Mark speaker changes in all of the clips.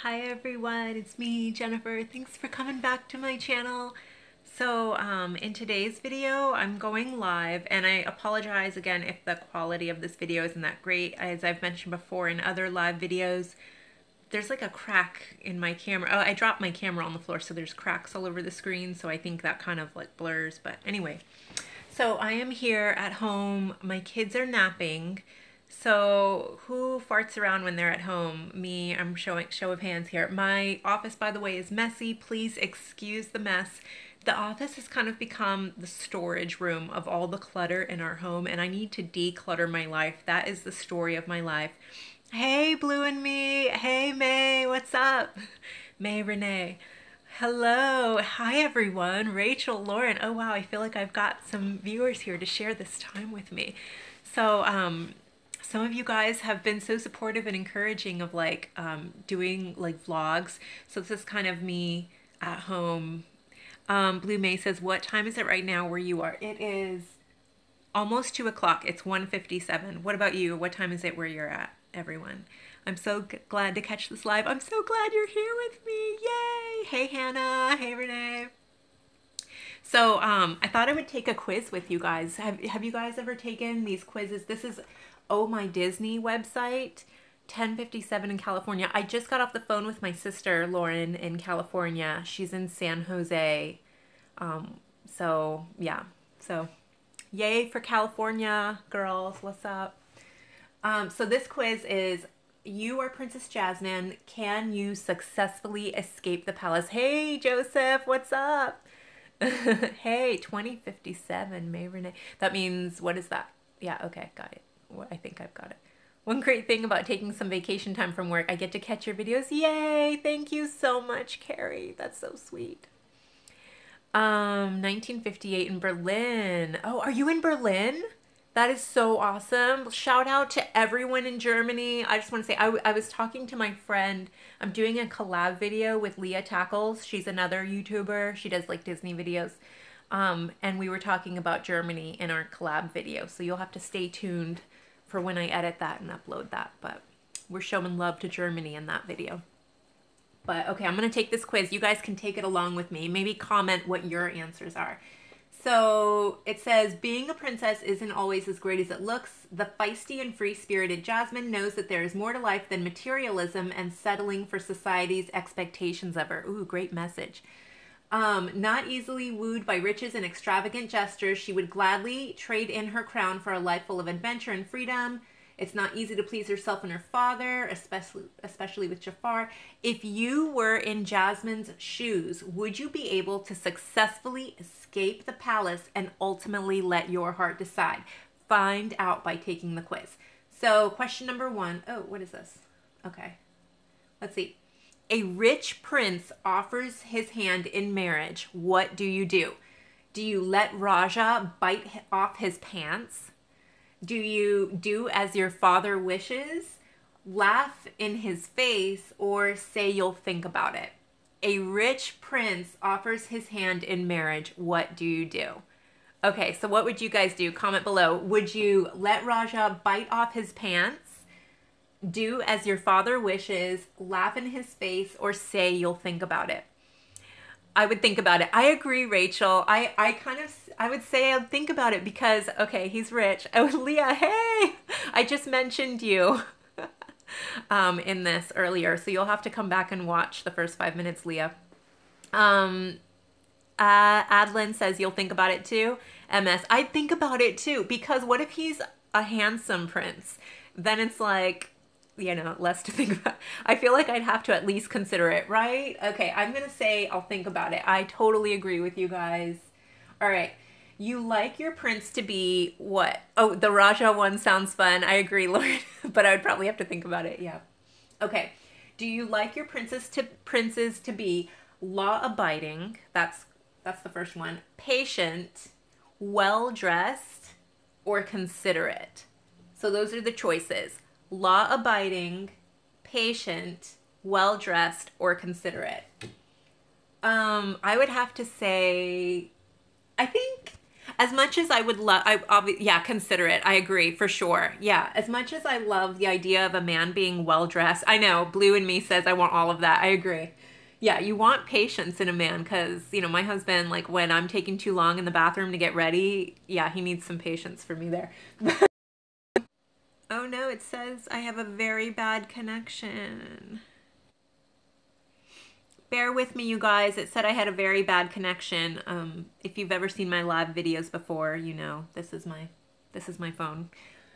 Speaker 1: Hi everyone, it's me, Jennifer. Thanks for coming back to my channel. So in today's video, I'm going live, and I apologize again if the quality of this video isn't that great. As I've mentioned before in other live videos, there's like a crack in my camera. Oh, I dropped my camera on the floor, so there's cracks all over the screen, so I think that kind of like blurs, but anyway. So I am here at home. My kids are napping. So who farts around when they're at home? Me, I'm showing show of hands here. My office, by the way, is messy. Please excuse the mess. The office has kind of become the storage room of all the clutter in our home, and I need to declutter my life. That is the story of my life. Hey, Blue and me. Hey, May. What's up? May Renee. Hello. Hi, everyone. Rachel, Lauren. Oh, wow. I feel like I've got some viewers here to share this time with me. So, some of you guys have been so supportive and encouraging of like doing like vlogs. So this is kind of me at home. Blue May says, what time is it right now where you are? It is almost 2 o'clock. It's 1:57. What about you? What time is it where you're at, everyone? I'm so glad to catch this live. I'm so glad you're here with me. Yay! Hey, Hannah. Hey, Renee. So I thought I would take a quiz with you guys. Have you guys ever taken these quizzes? This is Oh My Disney website, 10:57 in California. I just got off the phone with my sister, Lauren, in California. She's in San Jose. So yeah, so yay for California, girls. What's up? So this quiz is, you are Princess Jasmine. Can you successfully escape the palace? Hey, Joseph, what's up? Hey, 2057, May Renee. That means, what is that? Yeah, okay, got it. I think I've got it. One great thing about taking some vacation time from work, I get to catch your videos. Yay! Thank you so much, Carrie. That's so sweet. 1958 in Berlin. Oh, are you in Berlin? That is so awesome. Shout out to everyone in Germany. I just want to say, I was talking to my friend. I'm doing a collab video with Leah Tackles. She's another YouTuber. She does like Disney videos. And we were talking about Germany in our collab video. So you'll have to stay tuned for when I edit that and upload that. But we're showing love to Germany in that video. But okay, I'm going to take this quiz. You guys can take it along with me. Maybe comment what your answers are. So it says, being a princess isn't always as great as it looks. The feisty and free-spirited Jasmine knows that there is more to life than materialism and settling for society's expectations of her. Ooh, great message. Not easily wooed by riches and extravagant gestures, she would gladly trade in her crown for a life full of adventure and freedom. It's not easy to please herself and her father, especially with Jafar. If you were in Jasmine's shoes, would you be able to successfully escape the palace and ultimately let your heart decide? Find out by taking the quiz. So question number 1. Oh, what is this? Okay. Let's see. A rich prince offers his hand in marriage. What do you do? Do you let Raja bite off his pants? Do you do as your father wishes, laugh in his face, or say you'll think about it? A rich prince offers his hand in marriage. What do you do? Okay, so what would you guys do? Comment below. Would you let Raja bite off his pants? Do as your father wishes, laugh in his face, or say you'll think about it? I would think about it. I agree, Rachel. I would say I'd think about it because, okay, he's rich. Oh, Leah, hey! I just mentioned you in this earlier, so you'll have to come back and watch the first 5 minutes, Leah. Adlin says you'll think about it too. MS, I'd think about it too, because what if he's a handsome prince? Then it's like, you know, less to think about. I feel like I'd have to at least consider it, right? Okay, I'm gonna say I'll think about it. I totally agree with you guys. All right, you like your prince to be what? Oh, the Raja one sounds fun. I agree, Lauren, but I would probably have to think about it, yeah. Okay, do you like your princes to be law-abiding? That's the first one. Patient, well-dressed, or considerate? So those are the choices. Law-abiding, patient, well-dressed, or considerate. I would have to say, I think As much as I would love, yeah, consider it. I agree for sure. Yeah, as much as I love the idea of a man being well dressed, I know Blue in me says I want all of that. I agree. Yeah, you want patience in a man because, you know, my husband, like when I'm taking too long in the bathroom to get ready, yeah, he needs some patience for me there. Oh no, it says I have a very bad connection. Bear with me, you guys. It said I had a very bad connection. If you've ever seen my live videos before, you know this is my phone.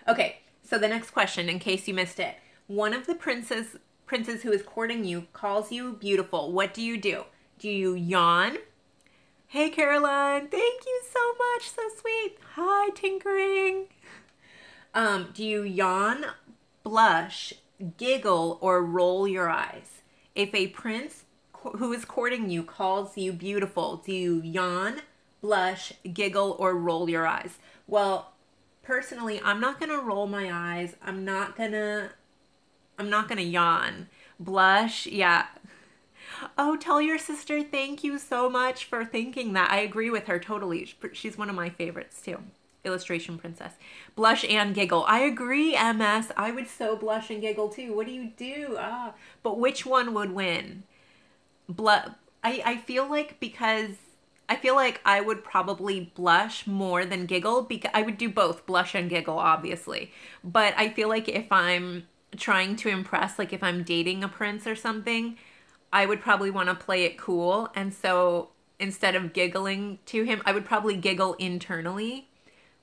Speaker 1: Okay, so the next question, in case you missed it. One of the princes who is courting you calls you beautiful. What do you do? Do you yawn? Hey, Caroline. Thank you so much. So sweet. Hi, Tinkering. Do you yawn, blush, giggle, or roll your eyes? If a prince who is courting you calls you beautiful, do you yawn, blush, giggle, or roll your eyes? Well, personally, I'm not gonna roll my eyes. I'm not gonna yawn. Blush, yeah. Oh, tell your sister thank you so much for thinking that. I agree with her totally. She's one of my favorites too. Illustration princess. Blush and giggle. I agree, MS. I would so blush and giggle too. What do you do? But which one would win? I feel like I would probably blush more than giggle because I would do both blush and giggle, obviously. But I feel like if I'm trying to impress, like if I'm dating a prince or something, I would probably want to play it cool. And so instead of giggling to him, I would probably giggle internally.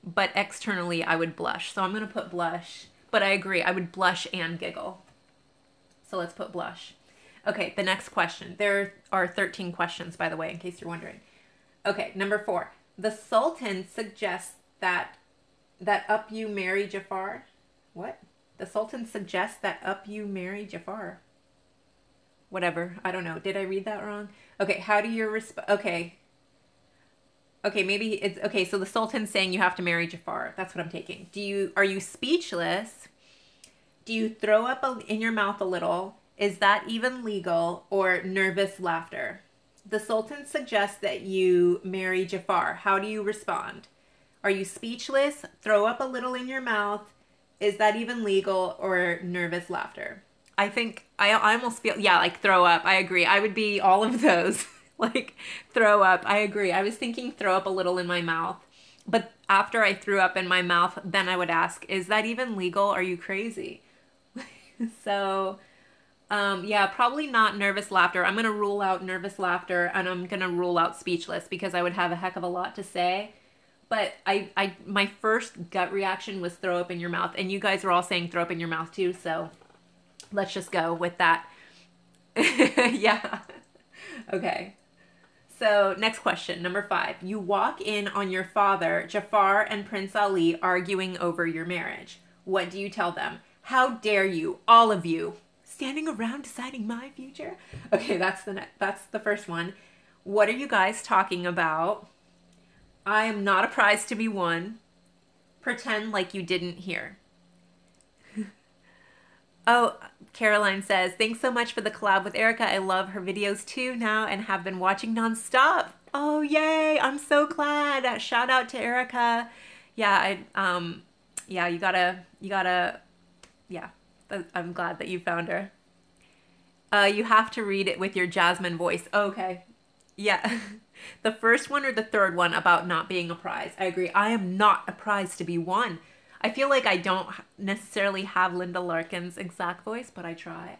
Speaker 1: But externally, I would blush. So I'm going to put blush. But I agree, I would blush and giggle. So let's put blush. Okay, the next question. There are 13 questions, by the way, in case you're wondering. Okay, number 4. The Sultan suggests that up you marry Jafar. What? The Sultan suggests that up you marry Jafar. Whatever. I don't know. Did I read that wrong? Okay, how do you okay. Okay, maybe it's okay. So the Sultan's saying you have to marry Jafar. That's what I'm taking. Are you speechless? Do you throw up in your mouth a little? Is that even legal? Or nervous laughter? The Sultan suggests that you marry Jafar. How do you respond? Are you speechless? Throw up a little in your mouth? Is that even legal? Or nervous laughter? I think I almost feel, yeah, like throw up. I agree. I would be all of those. Like throw up. I agree. I was thinking throw up a little in my mouth. But after I threw up in my mouth, then I would ask, is that even legal? Are you crazy? So, yeah, probably not nervous laughter. I'm going to rule out nervous laughter and I'm going to rule out speechless because I would have a heck of a lot to say. But my first gut reaction was throw up in your mouth. And you guys are all saying throw up in your mouth too. So let's just go with that. Yeah. Okay. So next question, number 5. You walk in on your father, Jafar, and Prince Ali arguing over your marriage. What do you tell them? How dare you, all of you, standing around deciding my future? Okay, that's the first one. What are you guys talking about? I am not a prize to be won. Pretend like you didn't hear. Oh, Caroline says, thanks so much for the collab with Erica. I love her videos too now and have been watching nonstop. Oh, yay. I'm so glad. Shout out to Erica. Yeah, yeah, you gotta, yeah, I'm glad that you found her. You have to read it with your Jasmine voice. Okay. Yeah. The first one or the third one about not being a prize. I agree. I am not a prize to be won. I feel like I don't necessarily have Linda Larkin's exact voice, but I try.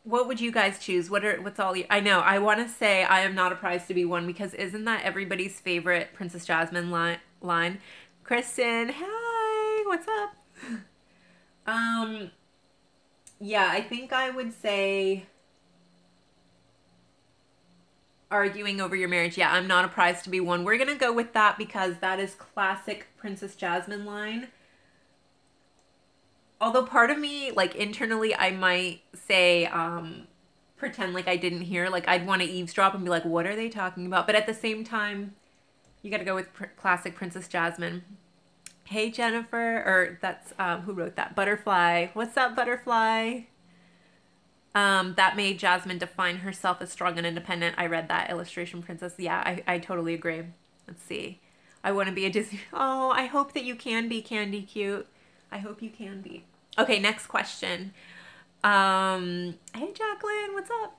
Speaker 1: What would you guys choose? What's all you, I know, I want to say I am not a prize to be won because isn't that everybody's favorite Princess Jasmine line? Kristen, hi, what's up? Yeah, I think I would say arguing over your marriage. Yeah, I'm not a prize to be won. We're gonna go with that because that is classic Princess Jasmine line. Although part of me, like internally, I might say, pretend like I didn't hear. Like I'd want to eavesdrop and be like, what are they talking about? But at the same time, you gotta go with classic Princess Jasmine. Hey, Jennifer, or that's, who wrote that? Butterfly. What's up, Butterfly? That made Jasmine define herself as strong and independent. I read that, Illustration Princess. Yeah, I totally agree. Let's see. I want to be a Disney. Oh, I hope that you can be Candy Cute. I hope you can be. Okay, next question. Hey Jacqueline, what's up?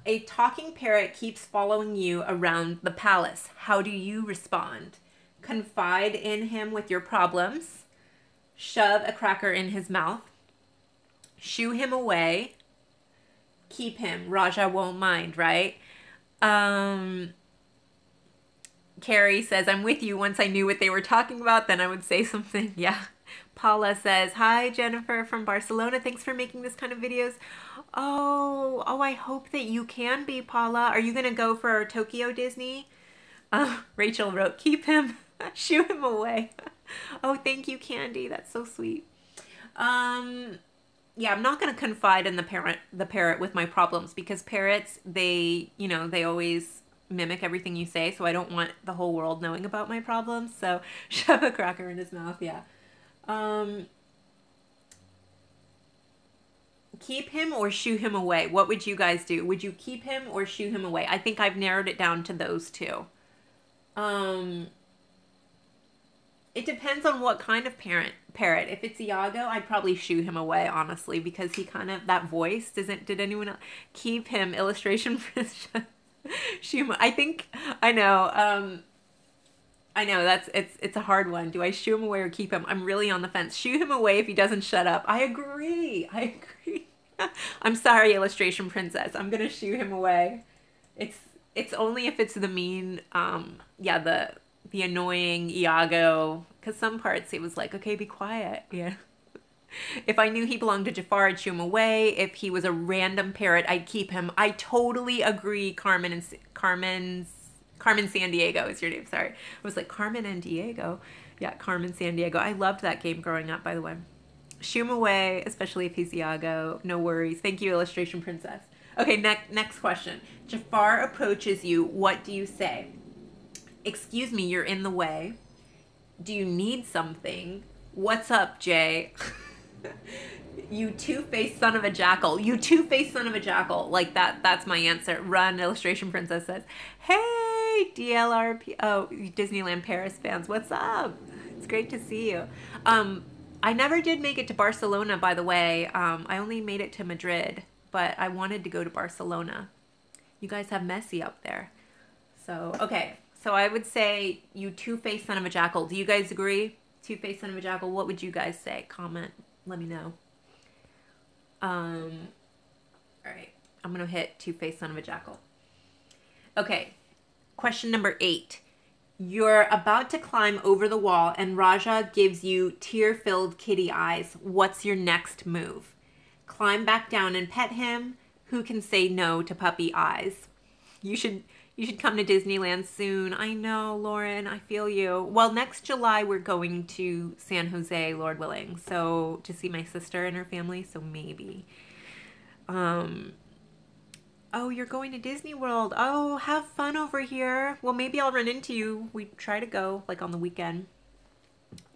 Speaker 1: A talking parrot keeps following you around the palace. How do you respond? Confide in him with your problems. Shove a cracker in his mouth. Shoo him away. Keep him. Raja won't mind, right? Carrie says, I'm with you. Once I knew what they were talking about, then I would say something. Yeah. Paula says, hi, Jennifer from Barcelona. Thanks for making this kind of videos. Oh, I hope that you can be, Paula. Are you going to go for Tokyo Disney? Rachel wrote, keep him. Shoo him away. Oh, thank you, Candy. That's so sweet. Yeah, I'm not going to confide in the parrot with my problems, because parrots, they always mimic everything you say, so I don't want the whole world knowing about my problems. So shove a cracker in his mouth, yeah. Keep him or shoo him away? What would you guys do? Would you keep him or shoo him away? I think I've narrowed it down to those two. It depends on what kind of parrot. If it's Iago, I'd probably shoo him away, honestly, because he kind of, that voice doesn't, did anyone else? Keep him, Illustration Princess. Shoo him, I know, it's a hard one. Do I shoo him away or keep him? I'm really on the fence. Shoo him away if he doesn't shut up. I agree. I'm sorry, Illustration Princess. I'm gonna shoo him away. It's only if it's the mean, yeah, the annoying Iago, because some parts it was like, okay, be quiet. Yeah. If I knew he belonged to Jafar, I'd shoo him away. If he was a random parrot, I'd keep him. I totally agree, Carmen Sandiego is your name. Sorry. I was like, Carmen and Diego. Yeah, Carmen Sandiego. I loved that game growing up, by the way. Shoo him away, especially if he's Iago. No worries. Thank you, Illustration Princess. Okay, next question. Jafar approaches you. What do you say? Excuse me, you're in the way. Do you need something? What's up, Jay? You two-faced son of a jackal. You two-faced son of a jackal. Like that's my answer. Run, Illustration Princess says. Hey, DLRP. Oh, Disneyland Paris fans. What's up? It's great to see you. I never did make it to Barcelona, by the way. I only made it to Madrid, but I wanted to go to Barcelona. You guys have Messi up there. So, okay. So I would say you two-faced son of a jackal. Do you guys agree? Two-faced son of a jackal. What would you guys say? Comment. Let me know. All right. I'm going to hit two-faced son of a jackal. Okay. Question number 8. You're about to climb over the wall and Raja gives you tear-filled kitty eyes. What's your next move? Climb back down and pet him. Who can say no to puppy eyes? You should come to Disneyland soon. I know, Lauren, I feel you. Well, next July, we're going to San Jose, Lord willing. So, to see my sister and her family, so maybe. Oh, you're going to Disney World. Oh, have fun over here. Well, maybe I'll run into you. We try to go, like, on the weekend.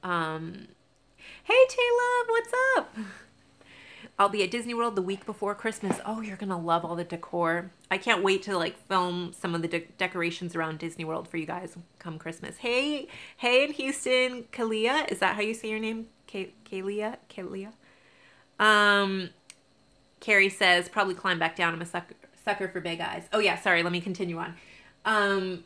Speaker 1: Hey, Taylor, what's up? I'll be at Disney World the week before Christmas. Oh, you're going to love all the decor. I can't wait to like film some of the decorations around Disney World for you guys come Christmas. Hey in Houston, Kalia. Is that how you say your name? Kalia? Carrie says, probably climb back down. I'm a sucker for big eyes. Oh yeah, sorry. Let me continue on.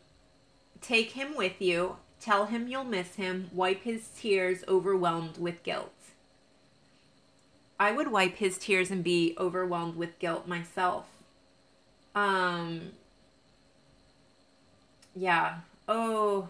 Speaker 1: Take him with you. Tell him you'll miss him. Wipe his tears overwhelmed with guilt. I would wipe his tears and be overwhelmed with guilt myself. Yeah. Oh,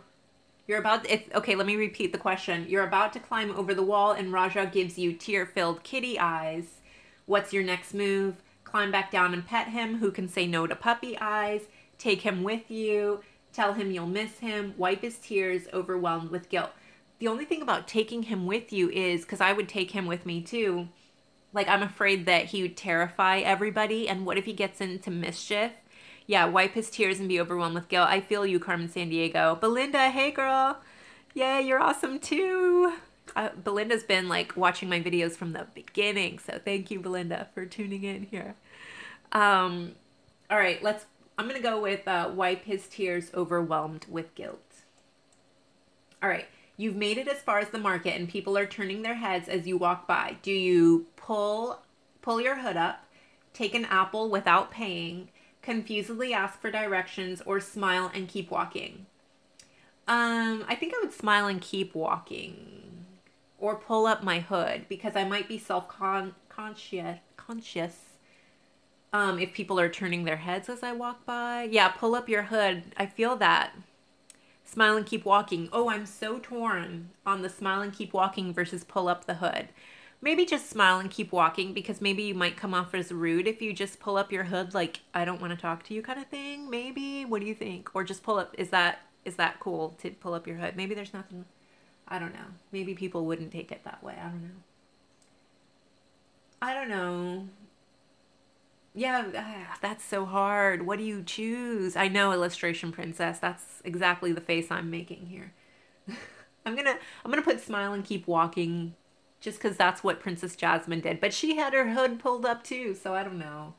Speaker 1: okay, let me repeat the question. You're about to climb over the wall and Raja gives you tear-filled kitty eyes. What's your next move? Climb back down and pet him. Who can say no to puppy eyes? Take him with you. Tell him you'll miss him. Wipe his tears, overwhelmed with guilt. The only thing about taking him with you is, because I would take him with me too, like, I'm afraid that he would terrify everybody. And what if he gets into mischief? Yeah, wipe his tears and be overwhelmed with guilt. I feel you, Carmen Sandiego. Belinda, hey, girl. Yay, you're awesome, too. Belinda's been like watching my videos from the beginning, so thank you, Belinda, for tuning in here. All right, I'm gonna go with wipe his tears overwhelmed with guilt. All right, you've made it as far as the market and people are turning their heads as you walk by. Do you pull your hood up, take an apple without paying, confusedly ask for directions, or smile and keep walking? I think I would smile and keep walking, or pull up my hood, because I might be conscious if people are turning their heads as I walk by. Yeah, pull up your hood. I feel that. Smile and keep walking. Oh, I'm so torn on the smile and keep walking versus pull up the hood. Maybe just smile and keep walking, because maybe you might come off as rude if you just pull up your hood like, I don't want to talk to you kind of thing. Maybe. What do you think? Or just pull up. Is that cool to pull up your hood? Maybe there's nothing. I don't know. Maybe people wouldn't take it that way. I don't know. Yeah, that's so hard. What do you choose? I know, illustration princess. That's exactly the face I'm making here. I'm gonna put smile and keep walking, just because that's what Princess Jasmine did. But she had her hood pulled up too, so I don't know.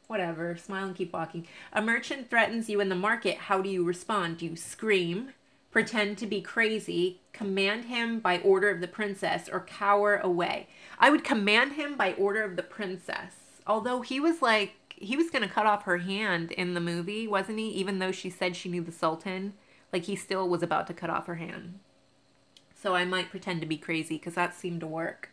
Speaker 1: Whatever. Smile and keep walking. A merchant threatens you in the market. How do you respond? Do you scream, pretend to be crazy, command him by order of the princess, or cower away? I would command him by order of the princess. Although he was going to cut off her hand in the movie, wasn't he? Even though she said she knew the Sultan, like he still was about to cut off her hand. So I might pretend to be crazy, because that seemed to work.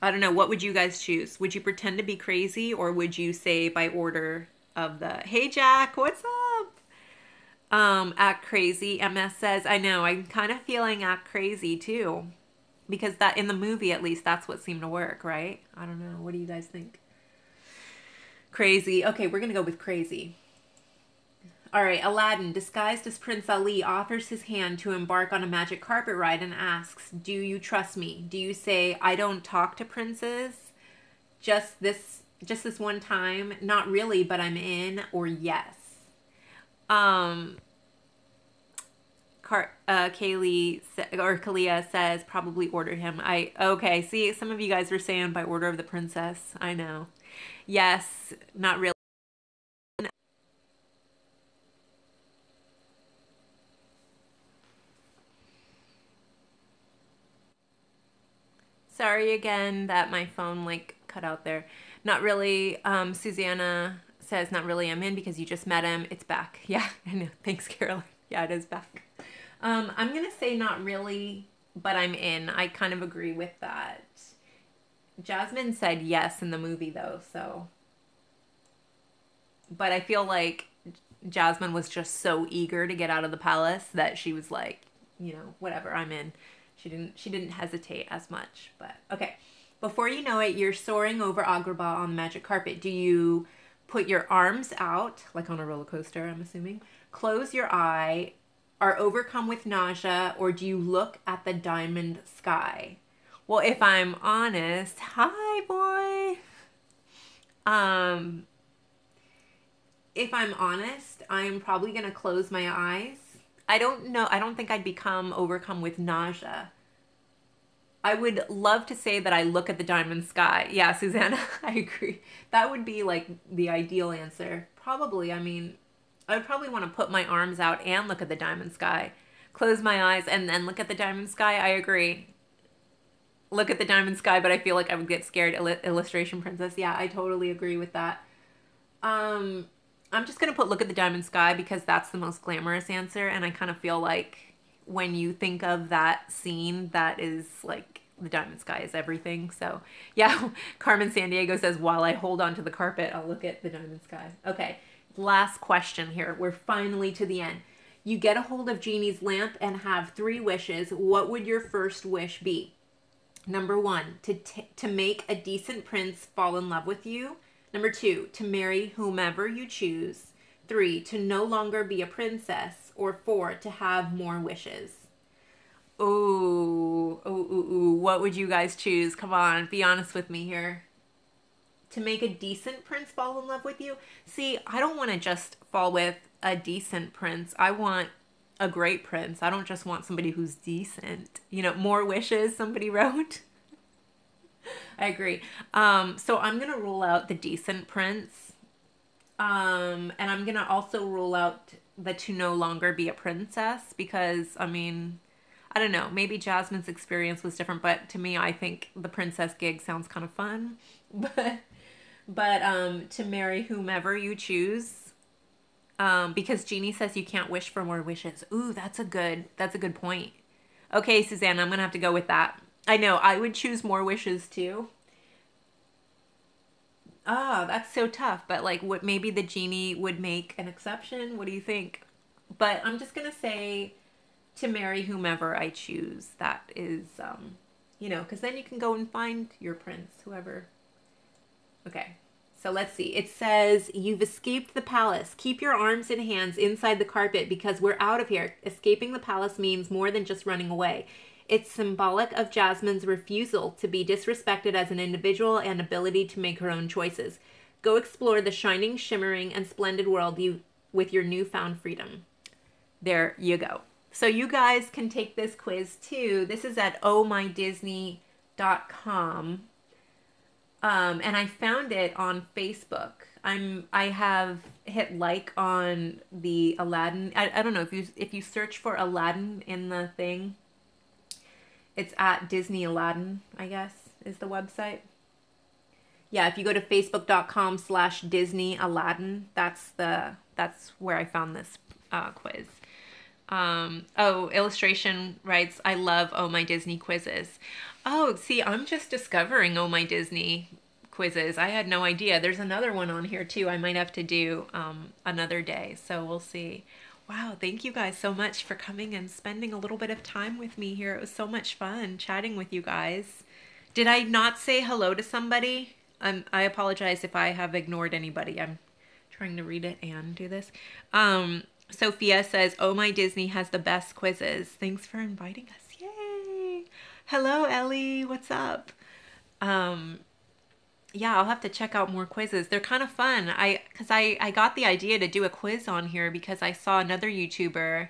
Speaker 1: I don't know. What would you guys choose? Would you pretend to be crazy, or would you say by order of the, hey Jack, what's up? Act crazy. MS says, I know, I'm kind of feeling act crazy too. Because that, in the movie at least, that's what seemed to work, right? I don't know. What do you guys think? Crazy. Okay, we're going to go with crazy. All right, Aladdin, disguised as Prince Ali, offers his hand to embark on a magic carpet ride and asks, do you trust me? Do you say, I don't talk to princes? Just this one time? Not really, but I'm in, or yes? Kalia says, probably order him. Okay, see, some of you guys were saying by order of the princess. I know. Yes, not really. Sorry again that my phone like cut out there. Not really. Susanna says, not really, I'm in because you just met him. It's back. Yeah, I know. Thanks, Caroline. Yeah, it is back. I'm going to say not really, but I'm in. I kind of agree with that. Jasmine said yes in the movie though, so. But I feel like Jasmine was just so eager to get out of the palace that she was like, you know, whatever, I'm in. She didn't hesitate as much, but okay. Before you know it, you're soaring over Agrabah on the magic carpet. Do you put your arms out, like on a roller coaster, I'm assuming, close your eye, are overcome with nausea, or do you look at the diamond sky? Well, if I'm honest, hi boy. If I'm honest, I'm probably going to close my eyes. I don't know. I don't think I'd become overcome with nausea. I would love to say that I look at the diamond sky. Yeah, Susanna, I agree. That would be like the ideal answer. Probably, I mean, I would probably want to put my arms out and look at the diamond sky. Close my eyes and then look at the diamond sky. I agree. Look at the diamond sky, but I feel like I would get scared. Illustration princess. Yeah, I totally agree with that. I'm just going to put look at the diamond sky because that's the most glamorous answer. And I kind of feel like when you think of that scene, that is like the diamond sky is everything. So yeah, Carmen Sandiego says, while I hold on to the carpet, I'll look at the diamond sky. Okay, last question here. We're finally to the end. You get a hold of Genie's lamp and have 3 wishes. What would your first wish be? Number 1, to make a decent prince fall in love with you. Number 2, to marry whomever you choose. 3, to no longer be a princess. Or 4, to have more wishes. Ooh, what would you guys choose? Come on, be honest with me here. To make a decent prince fall in love with you? See, I don't want to just fall with a decent prince. I want a great prince. I don't just want somebody who's decent. You know, more wishes, somebody wrote. I agree. So I'm going to rule out the decent prince. And I'm going to also rule out the to no longer be a princess because, I mean, I don't know, maybe Jasmine's experience was different, but to me, I think the princess gig sounds kind of fun. But to marry whomever you choose, because Jeannie says you can't wish for more wishes. Ooh, that's a good point. Okay, Suzanne, I'm gonna have to go with that. I know, I would choose more wishes too. Ah, that's so tough, but like what, maybe the genie would make an exception. What do you think? But I'm just gonna say to marry whomever I choose. That is, you know, because then you can go and find your prince, whoever. Okay, so let's see. It says, you've escaped the palace. Keep your arms and hands inside the carpet because we're out of here. Escaping the palace means more than just running away. It's symbolic of Jasmine's refusal to be disrespected as an individual and ability to make her own choices. Go explore the shining, shimmering, and splendid world with your newfound freedom. There you go. So you guys can take this quiz too. This is at ohmydisney.com. And I found it on Facebook. I have hit like on the Aladdin. I don't know if you search for Aladdin in the thing, it's at Disney Aladdin, I guess, is the website. Yeah, if you go to facebook.com/Disney Aladdin, that's where I found this quiz. Oh, Illustration writes, I love Oh My Disney quizzes. Oh, see, I'm just discovering Oh My Disney quizzes. I had no idea. There's another one on here too. I might have to do another day, so we'll see. Wow, thank you guys so much for coming and spending a little bit of time with me here. It was so much fun chatting with you guys. Did I not say hello to somebody? I apologize if I have ignored anybody. I'm trying to read it and do this. Sophia says, Oh My Disney has the best quizzes. Thanks for inviting us. Yay! Hello, Ellie. What's up? Yeah, I'll have to check out more quizzes. They're kind of fun. Because I got the idea to do a quiz on here because I saw another YouTuber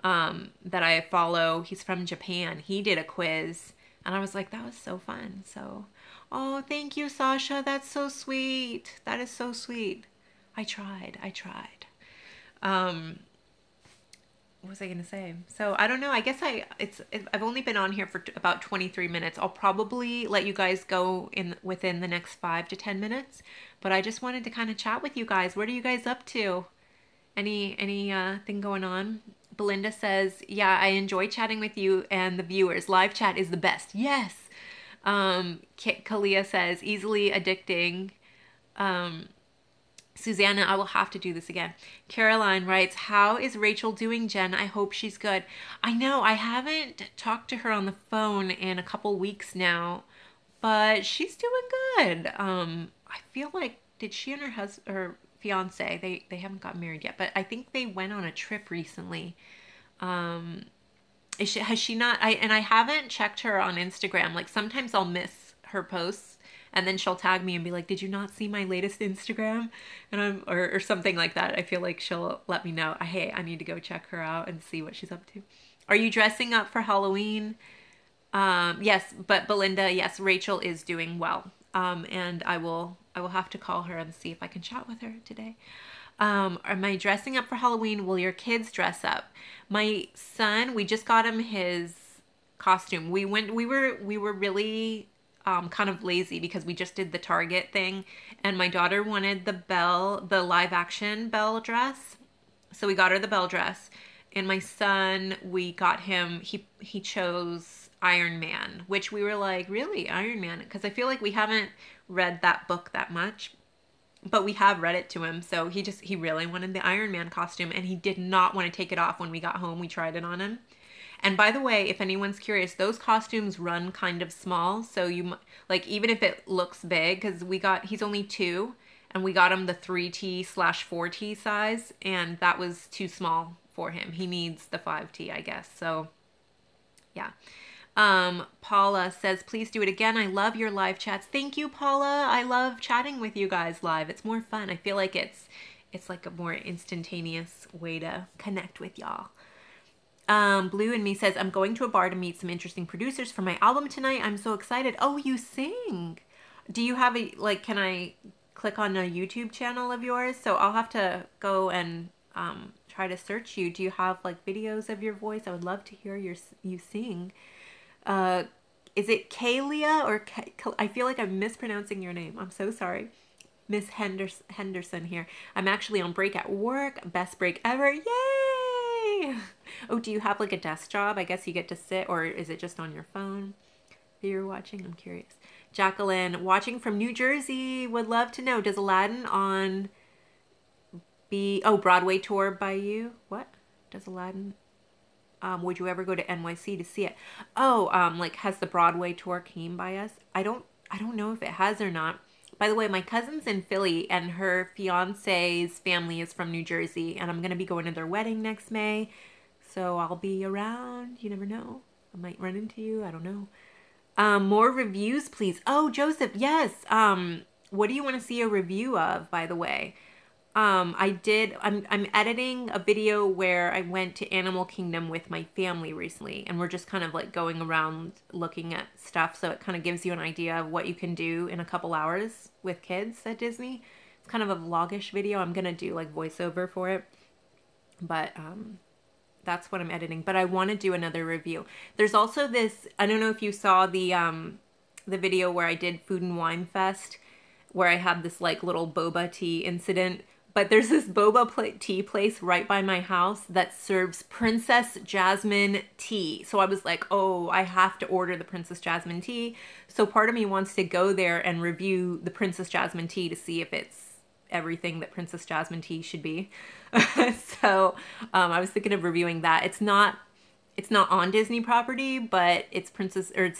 Speaker 1: that I follow. He's from Japan. He did a quiz. And I was like, that was so fun. So, oh, thank you, Sasha. That's so sweet. That is so sweet. I tried. What was I gonna say? So I don't know. I guess I've only been on here for about 23 minutes. I'll probably let you guys go within the next 5 to 10 minutes. But I just wanted to kind of chat with you guys. What are you guys up to? Any thing going on? Belinda says, yeah, I enjoy chatting with you and the viewers. Live chat is the best. Yes. Kalia says, easily addicting. Susanna, I will have to do this again. Caroline writes, how is Rachel doing, Jen? I hope she's good. I know, I haven't talked to her on the phone in a couple weeks now, but she's doing good. I feel like, did she and her fiance, they haven't got married yet, but I think they went on a trip recently. Has she not, and I haven't checked her on Instagram. Like sometimes I'll miss her posts. And then she'll tag me and be like, did you not see my latest Instagram? And or something like that. I feel like she'll let me know, hey, I need to go check her out and see what she's up to. Are you dressing up for Halloween? Yes, but Belinda, yes, Rachel is doing well. And I will have to call her and see if I can chat with her today. Am I dressing up for Halloween? Will your kids dress up? My son, we just got him his costume. We were really kind of lazy because we just did the Target thing, and my daughter wanted the live action Belle dress, so we got her the Belle dress. And my son, we got him, he chose Iron Man, which we were like, really, Iron Man? Because I feel like we haven't read that book that much, but we have read it to him. So he really wanted the Iron Man costume, and he did not want to take it off. When we got home, we tried it on him. And by the way, if anyone's curious, those costumes run kind of small. So you, like, even if it looks big, because he's only 2, and we got him the 3T/4T size, and that was too small for him. He needs the 5T, I guess. So, yeah. Paula says, please do it again. I love your live chats. Thank you, Paula. I love chatting with you guys live. It's more fun. I feel like it's like a more instantaneous way to connect with y'all. Blue and Me says, I'm going to a bar to meet some interesting producers for my album tonight. I'm so excited. Oh, you sing. Do you have a, like, can I click on a YouTube channel of yours? So I'll have to go and try to search you. Do you have like videos of your voice? I would love to hear you sing. Is it Kalia or I feel like I'm mispronouncing your name. I'm so sorry. Miss Henderson here. I'm actually on break at work. Best break ever. Yay! Oh, do you have like a desk job? I guess you get to sit, or is it just on your phone that you're watching? I'm curious. Jacqueline, watching from New Jersey, would love to know, does Aladdin on Broadway tour by you? What? Does Aladdin, would you ever go to NYC to see it? Oh, like has the Broadway tour came by us? I don't know if it has or not. By the way, my cousin's in Philly and her fiance's family is from New Jersey, and I'm going to be going to their wedding next May. So I'll be around. You never know. I might run into you. I don't know. More reviews, please. Oh, Joseph, yes. What do you want to see a review of, by the way? I'm editing a video where I went to Animal Kingdom with my family recently, and we're just kind of like going around looking at stuff, so it kind of gives you an idea of what you can do in a couple hours with kids at Disney. It's kind of a vlogish video. I'm gonna do like voiceover for it, but that's what I'm editing. But I want to do another review. There's also this, I don't know if you saw the video where I did Food and Wine Fest, where I had this like little boba tea incident. But there's this boba tea place right by my house that serves Princess Jasmine tea. So I was like, oh, I have to order the Princess Jasmine tea. So part of me wants to go there and review the Princess Jasmine tea to see if it's everything that Princess Jasmine tea should be. So I was thinking of reviewing that. It's not on Disney property, but it's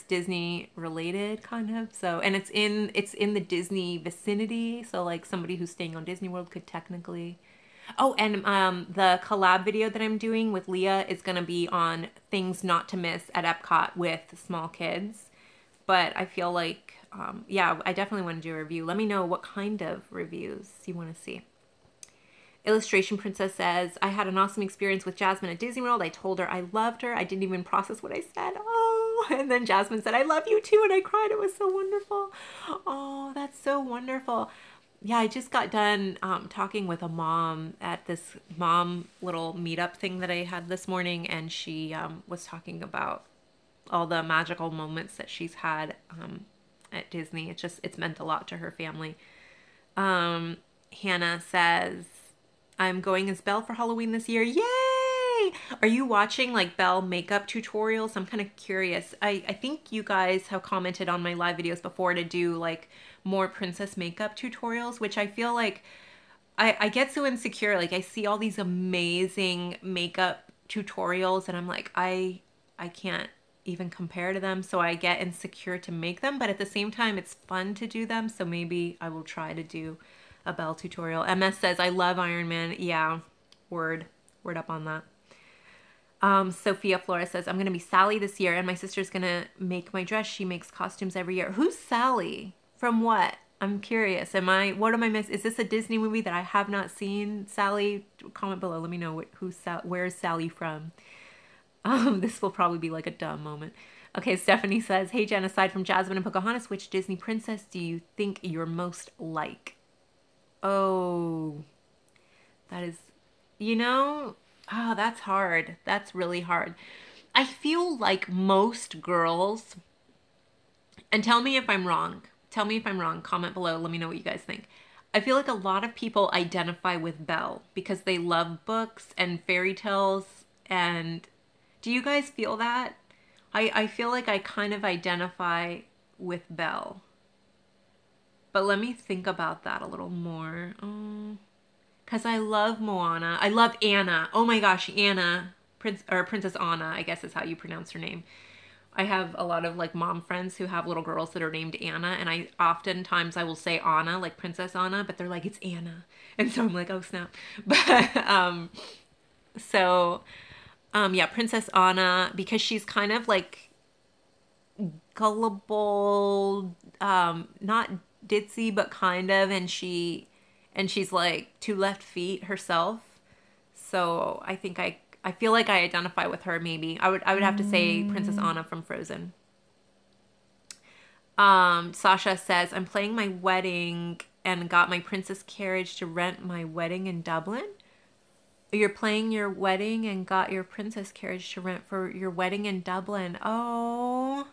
Speaker 1: Disney related kind of. So, and it's in the Disney vicinity. So like somebody who's staying on Disney World could technically. Oh, and the collab video that I'm doing with Leah is going to be on things not to miss at Epcot with small kids. But I feel like, yeah, I definitely want to do a review. Let me know what kind of reviews you want to see. Illustration Princess says, I had an awesome experience with Jasmine at Disney World. I told her I loved her. I didn't even process what I said. Oh, and then Jasmine said, I love you too. And I cried. It was so wonderful. Oh, that's so wonderful. Yeah, I just got done talking with a mom at this mom little meetup thing that I had this morning. And she was talking about all the magical moments that she's had at Disney. It's meant a lot to her family. Hannah says, I'm going as Belle for Halloween this year. Yay! Are you watching like Belle makeup tutorials? I'm kind of curious. I think you guys have commented on my live videos before to do like more princess makeup tutorials, which I feel like I get so insecure. Like I see all these amazing makeup tutorials and I'm like, I can't even compare to them. So I get insecure to make them, but at the same time, it's fun to do them. So maybe I will try to do a Belle tutorial. MS says, I love Iron Man. Yeah, word up on that. Sophia Flores says, I'm going to be Sally this year and my sister's going to make my dress. She makes costumes every year. Who's Sally? From what? I'm curious. What am I missing? Is this a Disney movie that I have not seen? Sally, comment below. Let me know where's Sally from? This will probably be like a dumb moment. Okay, Stephanie says, hey Jen, aside from Jasmine and Pocahontas, which Disney princess do you think you're most like? Oh, that is, that's hard. That's really hard. I feel like most girls, and tell me if I'm wrong. Tell me if I'm wrong. Comment below. Let me know what you guys think. I feel like a lot of people identify with Belle because they love books and fairy tales. And do you guys feel that? I feel like I kind of identify with Belle. But let me think about that a little more. Because I love Moana. I love Anna. Oh my gosh, Anna. Princess Anna, I guess is how you pronounce her name. I have a lot of like mom friends who have little girls that are named Anna. And oftentimes I will say Anna, like Princess Anna. But they're like, it's Anna. And so I'm like, oh snap. But yeah, Princess Anna. Because she's kind of like gullible, not ditzy, but kind of, and she's like 2 left feet herself. So I think I feel like I identify with her. Maybe I would have to say Princess Anna from Frozen. Sasha says, I'm planning my wedding and got my princess carriage to rent my wedding in Dublin. You're planning your wedding and got your princess carriage to rent for your wedding in Dublin. Oh,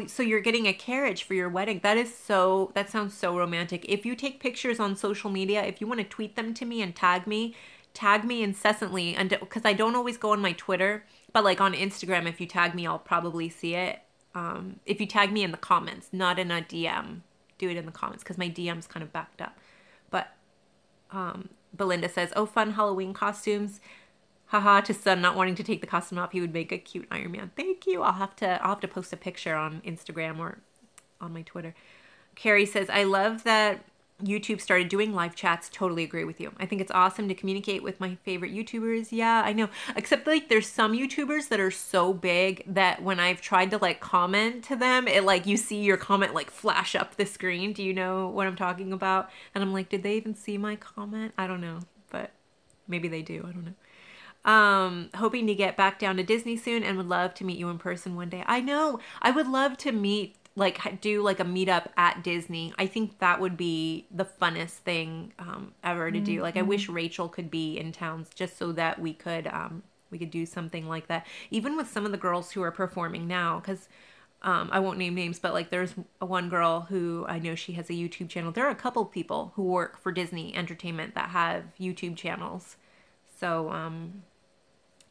Speaker 1: so you're getting a carriage for your wedding. That sounds so romantic. If you take pictures on social media, if you want to tweet them to me and tag me incessantly, and because I don't always go on my Twitter, but like on Instagram, if you tag me, I'll probably see it. If you tag me in the comments, not in a DM, do it in the comments because my DM's kind of backed up. But Belinda says, oh, fun Halloween costumes. Haha, to son not wanting to take the costume off, he would make a cute Iron Man. Thank you. I'll have to post a picture on Instagram or on my Twitter. Carrie says, I love that YouTube started doing live chats. Totally agree with you. I think it's awesome to communicate with my favorite YouTubers. Yeah, I know. Except like there's some YouTubers that are so big that when I've tried to like comment to them, it like you see your comment like flash up the screen. Do you know what I'm talking about? And I'm like, did they even see my comment? I don't know, but maybe they do. I don't know. Hoping to get back down to Disney soon and would love to meet you in person one day. I know. I would love to do like a meetup at Disney. I think that would be the funnest thing ever to do. Like I wish Rachel could be in town just so that we could do something like that. Even with some of the girls who are performing now, because I won't name names, but like there's one girl who I know she has a YouTube channel. There are a couple people who work for Disney Entertainment that have YouTube channels. So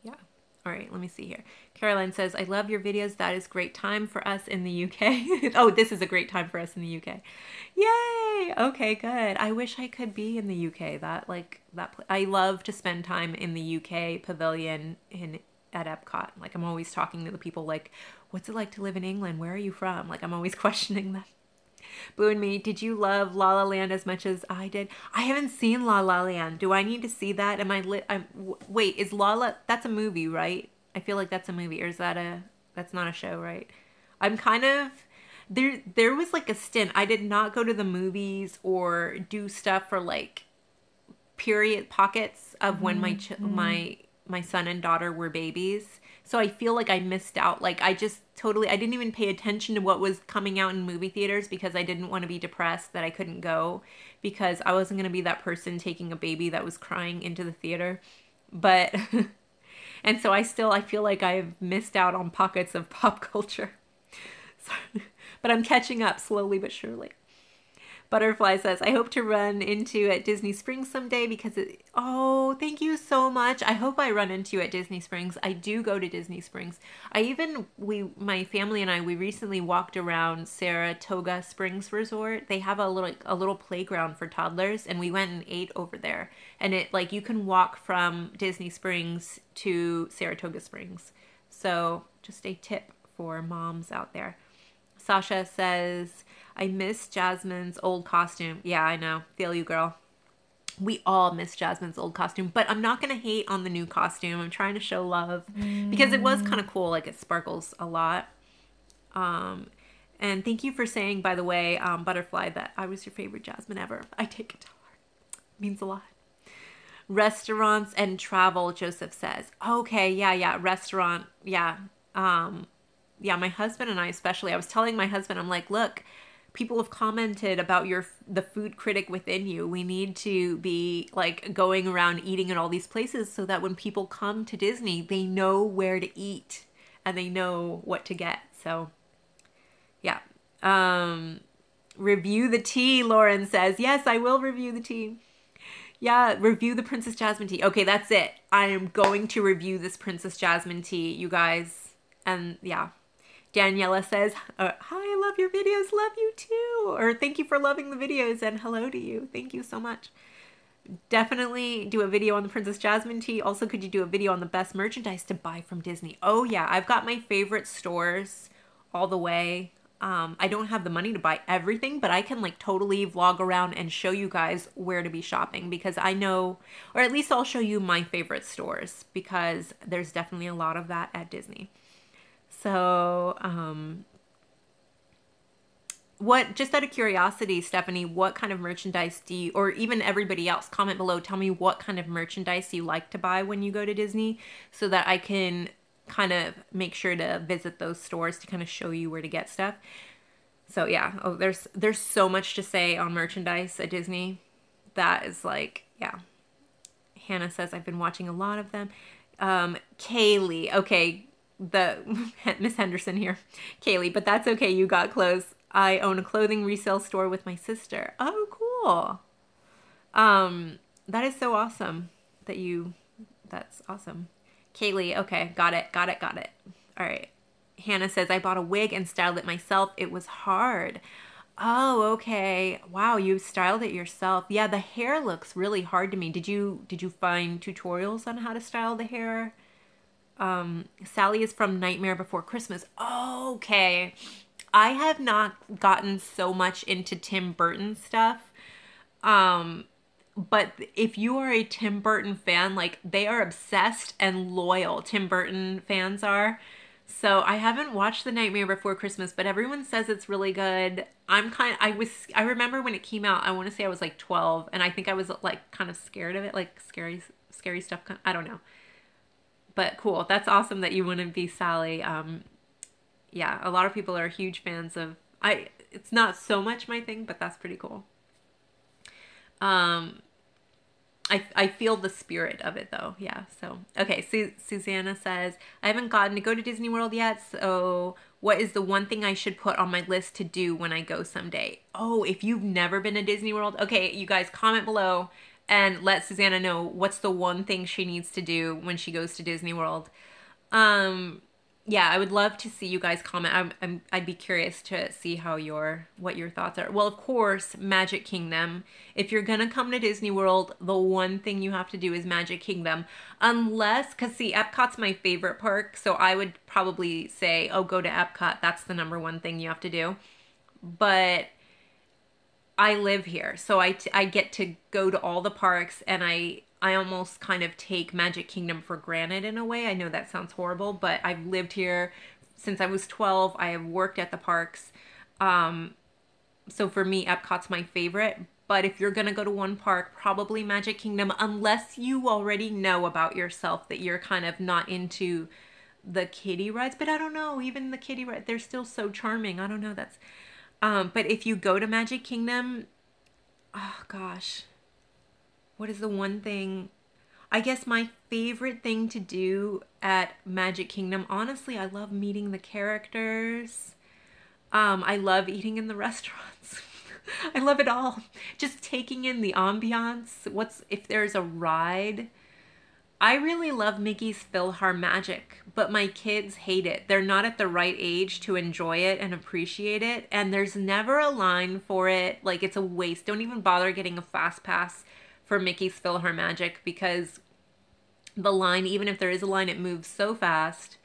Speaker 1: yeah. All right, let me see here. Caroline says, I love your videos. That is great time for us in the UK. Oh, this is a great time for us in the UK. Yay! Okay, good. I wish I could be in the UK. I love to spend time in the UK pavilion at Epcot. Like I'm always talking to the people like, what's it like to live in England? Where are you from? Like I'm always questioning them. Blue and Me, did you love La La Land as much as I did? I haven't seen La La Land. Do I need to see that? Wait, is that's a movie, right? I feel like that's a movie, or is that's not a show, right? I'm kind of, there was like a stint. I did not go to the movies or do stuff for like period pockets of when my son and daughter were babies. So I feel like I missed out. Like I didn't even pay attention to what was coming out in movie theaters because I didn't want to be depressed that I couldn't go because I wasn't going to be that person taking a baby that was crying into the theater. But, and so I feel like I've missed out on pockets of pop culture. But I'm catching up slowly but surely. Butterfly says, I hope to run into you at Disney Springs someday because oh, thank you so much. I hope I run into you at Disney Springs. I do go to Disney Springs. My family and I, we recently walked around Saratoga Springs Resort. They have a little playground for toddlers and we went and ate over there. And you can walk from Disney Springs to Saratoga Springs. So just a tip for moms out there. Sasha says, I miss Jasmine's old costume. Yeah, I know. Feel you, girl. We all miss Jasmine's old costume, but I'm not going to hate on the new costume. I'm trying to show love because it was kind of cool. Like it sparkles a lot. And thank you for saying, by the way, Butterfly, that I was your favorite Jasmine ever. I take it to heart. It means a lot. Restaurants and travel, Joseph says. Okay, yeah. Restaurant, yeah. Yeah, my husband and I especially, I was telling my husband, I'm like, look, people have commented about the food critic within you. We need to be like going around eating at all these places so that when people come to Disney, they know where to eat and they know what to get. So yeah. Review the tea, Lauren says. Yes, I will review the tea. Yeah, review the Princess Jasmine tea. Okay, that's it. I am going to review this Princess Jasmine tea, you guys. And yeah. Daniela says, hi, I love your videos. Love you too. Or thank you for loving the videos and hello to you. Thank you so much. Definitely do a video on the Princess Jasmine tea. Also, could you do a video on the best merchandise to buy from Disney? Oh yeah, I've got my favorite stores all the way. I don't have the money to buy everything, but I can like totally vlog around and show you guys where to be shopping because I know, or at least I'll show you my favorite stores because there's definitely a lot of that at Disney. So, what, just out of curiosity, Stephanie, what kind of merchandise do you, or even everybody else, comment below, tell me what kind of merchandise you like to buy when you go to Disney so that I can kind of make sure to visit those stores to kind of show you where to get stuff. So yeah, oh, there's so much to say on merchandise at Disney. That is like, yeah. Hannah says, I've been watching a lot of them. Kaylee, okay, the Miss Henderson here. Kaylee, but that's okay, you got close. I own a clothing resale store with my sister. Oh, cool. That is so awesome that's awesome. Kaylee, okay, got it. All right. Hannah says, I bought a wig and styled it myself. It was hard. Oh, okay. Wow, you styled it yourself. Yeah, the hair looks really hard to me. Did you find tutorials on how to style the hair? Sally is from Nightmare Before Christmas. Oh, okay. I have not gotten so much into Tim Burton stuff. But if you are a Tim Burton fan, like they are obsessed and loyal. Tim Burton fans are. So I haven't watched The Nightmare Before Christmas, but everyone says it's really good. I remember when it came out, I want to say I was like 12, and I think I was like kind of scared of it, like scary stuff. I don't know. But cool. That's awesome that you want to be Sally. Yeah, a lot of people are huge fans of, it's not so much my thing, but that's pretty cool. I feel the spirit of it though. Yeah. So, okay. Susanna says, I haven't gotten to go to Disney World yet. So what is the one thing I should put on my list to do when I go someday? Oh, if you've never been to Disney World. Okay. You guys comment below and let Susanna know what's the one thing she needs to do when she goes to Disney World. Yeah, I would love to see you guys comment. I'd be curious to see what your thoughts are. Well, of course, Magic Kingdom. If you're gonna come to Disney World, the one thing you have to do is Magic Kingdom. Unless, cause see, Epcot's my favorite park, so I would probably say, oh, go to Epcot. That's the #1 thing you have to do. But I live here, so I get to go to all the parks, and I almost kind of take Magic Kingdom for granted in a way. I know that sounds horrible, but I've lived here since I was 12. I have worked at the parks. So for me, Epcot's my favorite. But if you're going to go to one park, probably Magic Kingdom, unless you already know about yourself that you're kind of not into the kiddie rides. But I don't know, even the kiddie rides, they're still so charming. I don't know, that's... but if you go to Magic Kingdom, oh gosh... What is the one thing? I guess my favorite thing to do at Magic Kingdom, honestly, I love meeting the characters. I love eating in the restaurants. I love it all. Just taking in the ambiance. If there's a ride. I really love Mickey's PhilharMagic, but my kids hate it. They're not at the right age to enjoy it and appreciate it. And there's never a line for it. Like, it's a waste. Don't even bother getting a fast pass for Mickey's PhilharMagic, because the line, even if there is a line, it moves so fast.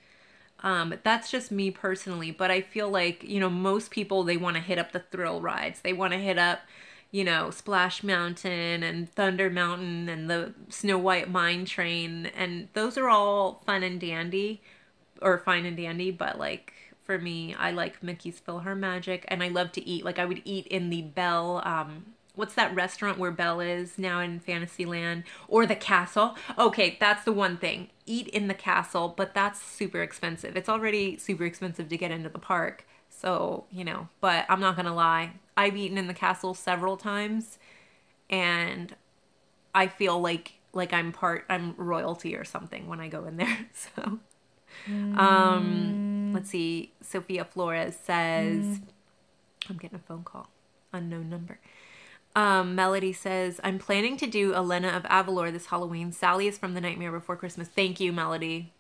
Speaker 1: That's just me personally, but I feel like, you know, most people, they want to hit up the thrill rides. They want to hit up, you know, Splash Mountain and Thunder Mountain and the Snow White Mine Train, and those are all fun and dandy, or fine and dandy, but like, for me, I like Mickey's PhilharMagic, and I love to eat. Like, I would eat in the Belle, what's that restaurant where Belle is now in Fantasyland? Or the castle. Okay, that's the one thing. Eat in the castle, but that's super expensive. It's already super expensive to get into the park. So, you know, but I'm not gonna lie. I've eaten in the castle several times, and I feel like I'm royalty or something when I go in there. So, let's see. Sophia Flores says, I'm getting a phone call. Unknown number. Melody says, I'm planning to do Elena of Avalor this Halloween. Sally is from The Nightmare Before Christmas. Thank you, Melody.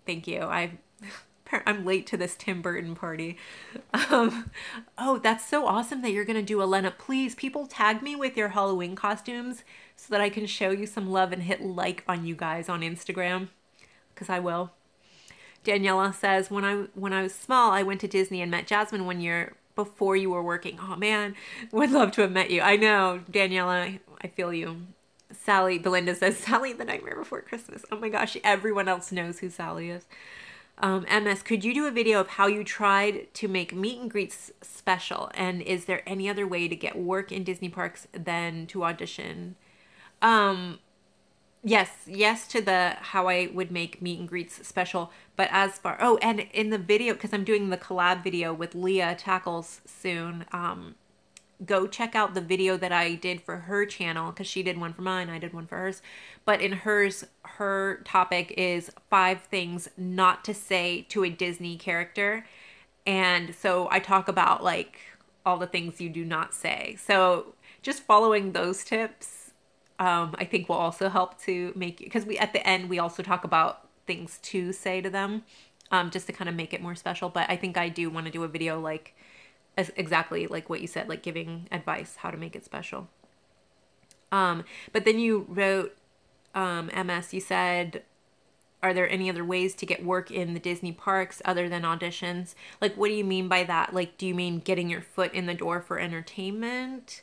Speaker 1: Thank you. I'm late to this Tim Burton party. Oh, that's so awesome that you're going to do Elena. Please, people, tag me with your Halloween costumes so that I can show you some love and hit like on you guys on Instagram, because I will. Daniela says, when I was small, I went to Disney and met Jasmine one year before you were working. Oh man, would love to have met you. I know, Daniela, I feel you. Belinda says, Sally, The Nightmare Before Christmas. Oh my gosh, everyone else knows who Sally is. MS, could you do a video of how you tried to make meet and greets special? And is there any other way to get work in Disney parks than to audition? Yes to the how I would make meet and greets special. But as far, oh, and in the video, because I'm doing the collab video with Leah Tackles soon, go check out the video that I did for her channel, because she did one for mine, I did one for hers. But in hers, her topic is 5 things not to say to a Disney character. And so I talk about like all the things you do not say. So just following those tips, I think will also help to make you, because we at the end we also talk about things to say to them, just to kind of make it more special. But I think I do want to do a video like exactly like what you said, like giving advice how to make it special. But then you wrote, MS, you said, are there any other ways to get work in the Disney parks other than auditions? Like, what do you mean by that? Like, do you mean getting your foot in the door for entertainment?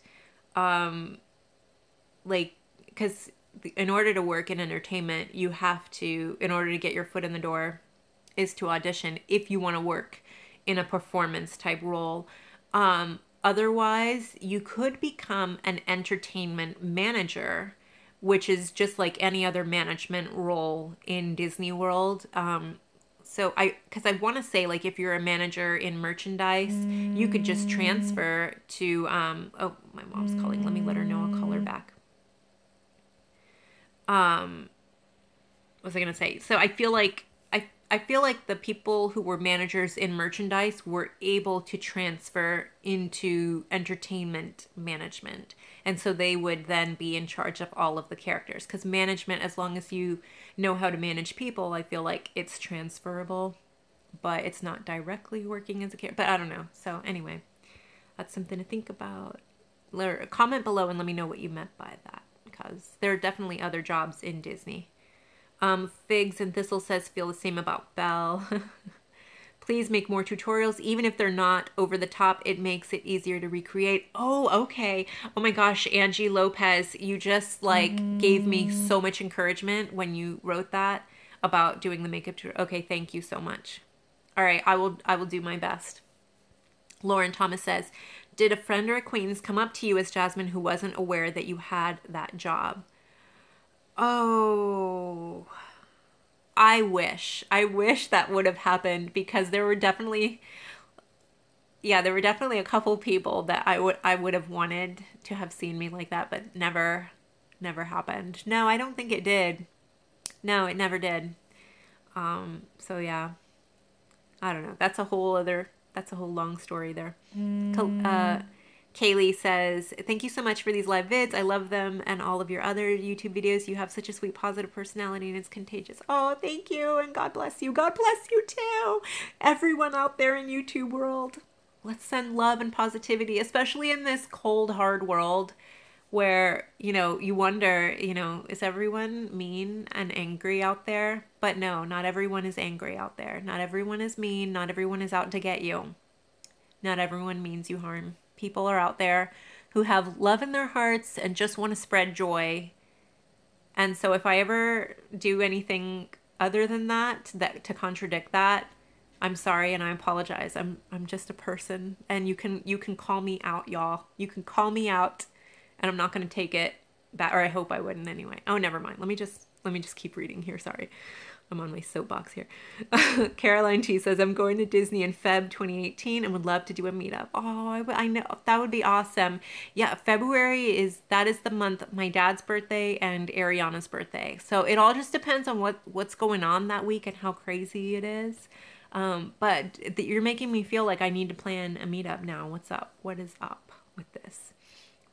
Speaker 1: Like, because in order to work in entertainment, you have to, in order to get your foot in the door, is to audition if you want to work in a performance type role. Otherwise, you could become an entertainment manager, which is just like any other management role in Disney World. So because I want to say, like, if you're a manager in merchandise, you could just transfer to, oh, my mom's calling. Let me let her know. I'll call her back. What was I going to say? So I feel like the people who were managers in merchandise were able to transfer into entertainment management. And so they would then be in charge of all of the characters. Because management, as long as you know how to manage people, I feel like it's transferable. But it's not directly working as a character. But I don't know. So anyway, that's something to think about. Comment below and let me know what you meant by that. Because there are definitely other jobs in Disney. Figs and Thistle says, feel the same about Belle. Please make more tutorials. Even if they're not over the top, it makes it easier to recreate. Oh, okay. Oh my gosh, Angie Lopez, you just like gave me so much encouragement when you wrote that about doing the makeup tutorial. Okay, thank you so much. All right, I will do my best. Lauren Thomas says, did a friend or acquaintance come up to you as Jasmine who wasn't aware that you had that job? Oh, I wish that would have happened, because there were definitely, yeah, there were definitely a couple people that I would have wanted to have seen me like that, but never happened. No, I don't think it did. No, it never did. So yeah, I don't know. That's a whole long story there. Kaylee says, thank you so much for these live vids. I love them and all of your other YouTube videos. You have such a sweet, positive personality and it's contagious. Oh, thank you. And God bless you. God bless you too. Everyone out there in YouTube world. Let's send love and positivity, especially in this cold, hard world where, you know, you wonder, you know, is everyone mean and angry out there? But no, not everyone is angry out there. Not everyone is mean. Not everyone is out to get you. Not everyone means you harm. People are out there who have love in their hearts and just want to spread joy. And so if I ever do anything other than that to contradict that, I'm sorry and I apologize. I'm just a person, and you can call me out, y'all. You can call me out and I'm not going to take it back, or I hope I wouldn't anyway. Oh, never mind. Let me just keep reading here. Sorry. I'm on my soapbox here. Caroline T says, I'm going to Disney in Feb 2018 and would love to do a meetup. Oh, I know. That would be awesome. Yeah, February is the month my dad's birthday and Ariana's birthday. So it all just depends on what's going on that week and how crazy it is. But you're making me feel like I need to plan a meetup now. What's up? What is up with this?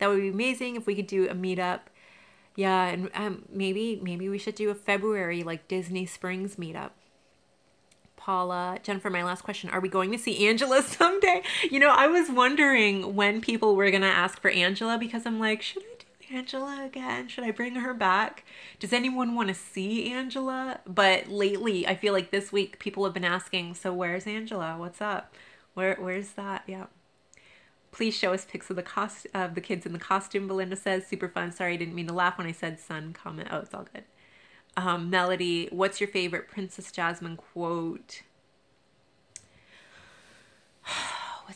Speaker 1: That would be amazing if we could do a meetup. Yeah, and maybe we should do a February like Disney Springs meetup. Paula, Jennifer, my last question. Are we going to see Angela someday? You know, I was wondering when people were going to ask for Angela, because I'm like, should I do Angela again? Should I bring her back? Does anyone want to see Angela? But lately, I feel like this week people have been asking, so where's Angela? What's up? Where's that? Yeah. Please show us pics of the kids in the costume, Belinda says. Super fun. Sorry, I didn't mean to laugh when I said sun comment. Oh, it's all good. Melody, what's your favorite Princess Jasmine quote?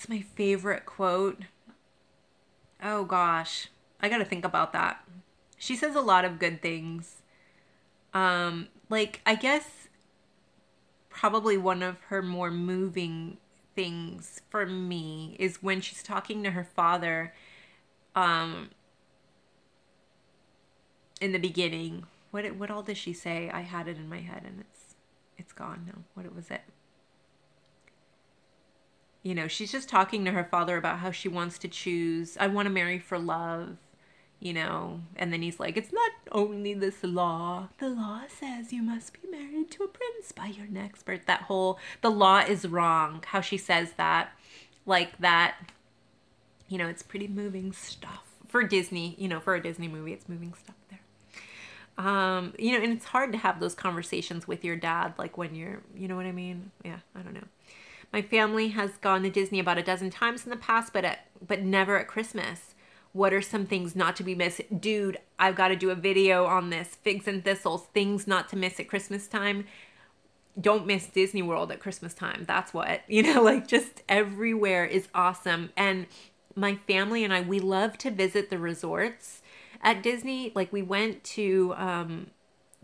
Speaker 1: what's my favorite quote? Oh gosh, I gotta think about that. She says a lot of good things. Like, I guess probably one of her more moving things for me is when she's talking to her father, in the beginning. What all does she say? I had it in my head and it's gone now. What was it? You know, she's just talking to her father about how she wants to choose, I want to marry for love, you know, and then he's like, it's not only this law. The law says you must be married to a prince by your next birth. That whole, the law is wrong, how she says that, like that, you know, it's pretty moving stuff. For Disney, you know, for a Disney movie, it's moving stuff there. You know, and it's hard to have those conversations with your dad, like when you're, you know what I mean? Yeah, I don't know. My family has gone to Disney about a dozen times in the past, but never at Christmas. What are some things not to be missed? Dude, I've got to do a video on this. Figs and thistles, things not to miss at Christmas time. Don't miss Disney World at Christmas time. That's what, you know, like just everywhere is awesome. And my family and I, we love to visit the resorts at Disney. Like we went to,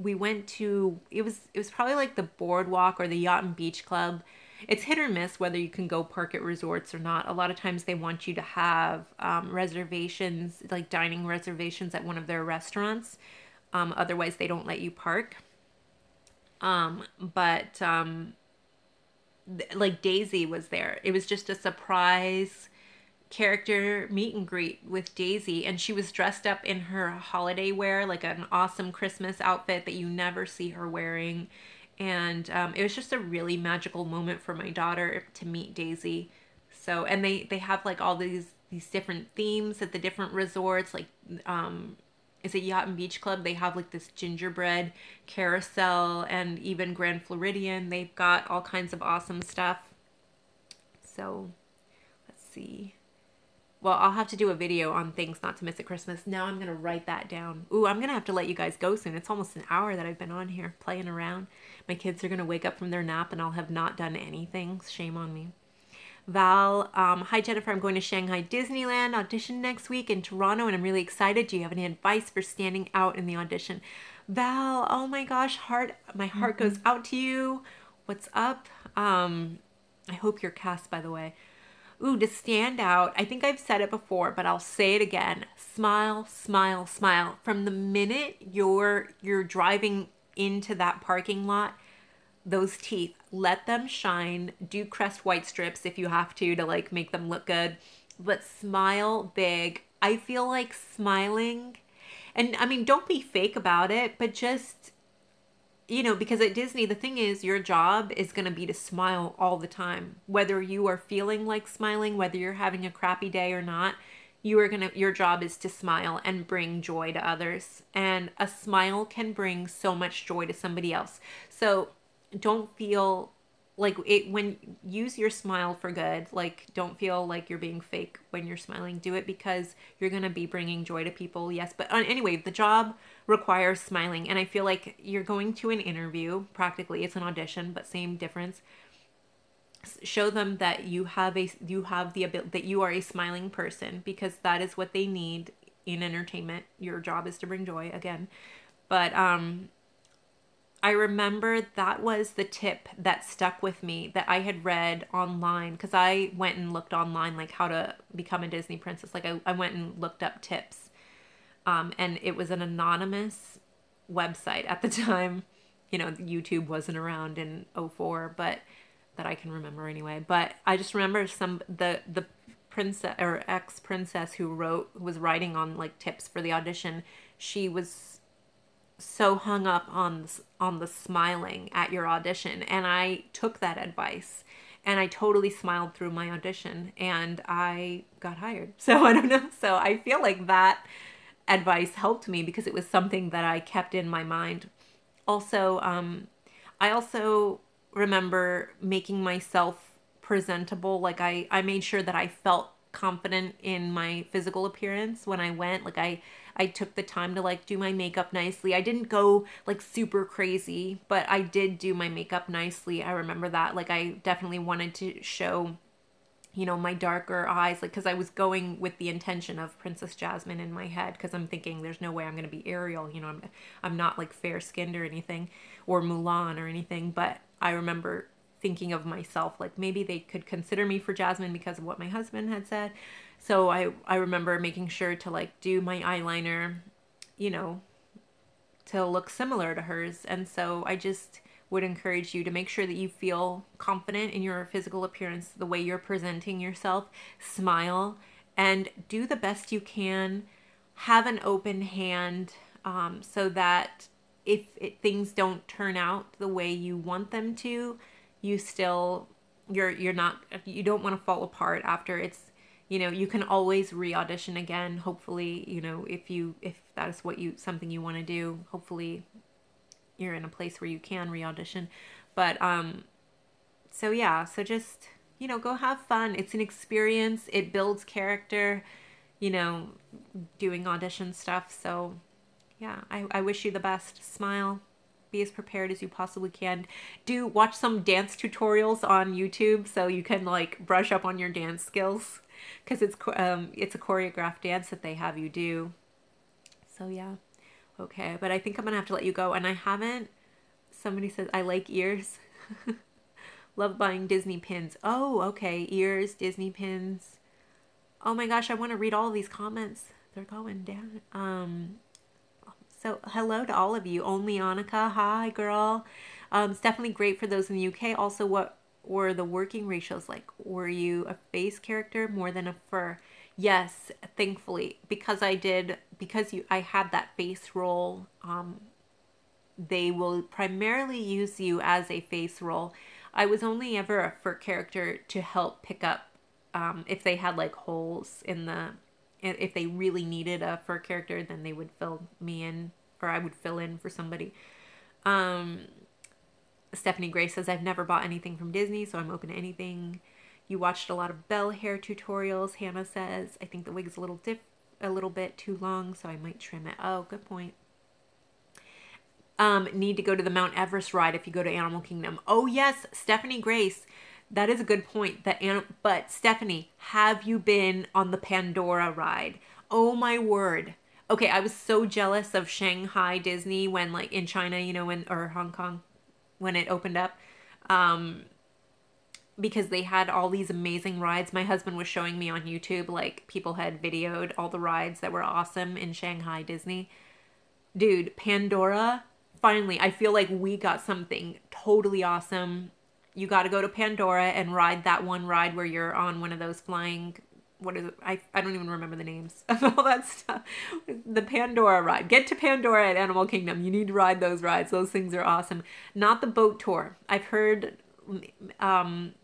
Speaker 1: it was probably like the Boardwalk or the Yacht and Beach Club. It's hit or miss whether you can go park at resorts or not. A lot of times they want you to have reservations, like dining reservations at one of their restaurants. Otherwise they don't let you park. Like Daisy was there. It was just a surprise character meet and greet with Daisy, and she was dressed up in her holiday wear, like an awesome Christmas outfit that you never see her wearing. And it was just a really magical moment for my daughter to meet Daisy. So, and they have like all these different themes at the different resorts. Like, is it Yacht and Beach Club? They have like this gingerbread carousel, and even Grand Floridian. They've got all kinds of awesome stuff. So, let's see. Well, I'll have to do a video on things not to miss at Christmas. Now I'm going to write that down. Ooh, I'm going to have to let you guys go soon. It's almost an hour that I've been on here playing around. My kids are going to wake up from their nap and I'll have not done anything. Shame on me. Val, hi Jennifer, I'm going to Shanghai Disneyland audition next week in Toronto and I'm really excited. Do you have any advice for standing out in the audition? Val, oh my gosh, my heart goes out to you. What's up? I hope you're cast, by the way. Ooh, to stand out, I think I've said it before, but I'll say it again. Smile, smile, smile. From the minute you're driving into that parking lot, those teeth, let them shine. Do crest white strips if you have to like make them look good, but smile big. I feel like smiling, and I mean, don't be fake about it, but just, you know, because at Disney, the thing is, your job is going to be to smile all the time. Whether you are feeling like smiling, whether you're having a crappy day or not, your job is to smile and bring joy to others. And a smile can bring so much joy to somebody else. So don't feel like use your smile for good. Like, don't feel like you're being fake when you're smiling. Do it because you're going to be bringing joy to people. Yes. But anyway, the job requires smiling. And I feel like you're going to an interview, practically it's an audition, but same difference. Show them that you have the ability, that you are a smiling person, because that is what they need in entertainment. Your job is to bring joy again. But, I remember that was the tip that stuck with me that I had read online, because I went and looked online, like how to become a Disney princess. Like I went and looked up tips. And it was an anonymous website at the time. You know, YouTube wasn't around in 2004, but that I can remember anyway. But I just remember the princess or ex-princess who was writing on like tips for the audition. She was so hung up on the smiling at your audition, and I took that advice and I totally smiled through my audition and I got hired. So I don't know. So I feel like that advice helped me because it was something that I kept in my mind. Also, I also remember making myself presentable. Like I made sure that I felt confident in my physical appearance when I went. Like I took the time to like do my makeup nicely. I didn't go like super crazy, but I did do my makeup nicely. I remember that. Like I definitely wanted to show, you know, my darker eyes, like, because I was going with the intention of Princess Jasmine in my head, because I'm thinking there's no way I'm going to be Ariel, you know, I'm not like fair skinned or anything, or Mulan or anything, but I remember thinking of myself like maybe they could consider me for Jasmine because of what my husband had said. So I remember making sure to like do my eyeliner, you know, to look similar to hers. And so I just would encourage you to make sure that you feel confident in your physical appearance, the way you're presenting yourself. Smile and do the best you can. Have an open hand, so that if things don't turn out the way you want them to, you still, you don't want to fall apart after. It's, you know, you can always re-audition again. Hopefully, you know, if that is something you want to do, hopefully you're in a place where you can re-audition. But so yeah, so just, you know, go have fun. It's an experience. It builds character, you know, doing audition stuff. So yeah, I wish you the best. Smile, be as prepared as you possibly can. Watch some dance tutorials on YouTube so you can like brush up on your dance skills, because it's a choreographed dance that they have you do. So yeah. Okay, but I think I'm gonna have to let you go. And I haven't, somebody says, I like ears. Love buying Disney pins. Oh, okay, ears, Disney pins. Oh my gosh, I want to read all of these comments. They're going down. So hello to all of you. Only Annika, hi girl. It's definitely great for those in the UK. Also, what were the working ratios like? Were you a face character more than a fur? Yes, thankfully, because I had that face role, they will primarily use you as a face role. I was only ever a fur character to help pick up, if they had like holes in if they really needed a fur character, then they would fill me in, or I would fill in for somebody. Stephanie Gray says, I've never bought anything from Disney, so I'm open to anything. You watched a lot of Belle hair tutorials, Hannah says. I think the wig's a little bit too long, so I might trim it. Oh, good point. Need to go to the Mount Everest ride if you go to Animal Kingdom. Oh yes, Stephanie Grace. That is a good point. But Stephanie, have you been on the Pandora ride? Oh my word. Okay, I was so jealous of Shanghai Disney when, like, in China, you know, or Hong Kong, when it opened up. Because they had all these amazing rides. My husband was showing me on YouTube, like, people had videoed all the rides that were awesome in Shanghai Disney. Dude, Pandora, finally, I feel like we got something totally awesome. You got to go to Pandora and ride that one ride where you're on one of those flying, what is it? I don't even remember the names of all that stuff. The Pandora ride. Get to Pandora at Animal Kingdom. You need to ride those rides. Those things are awesome. Not the boat tour. I've heard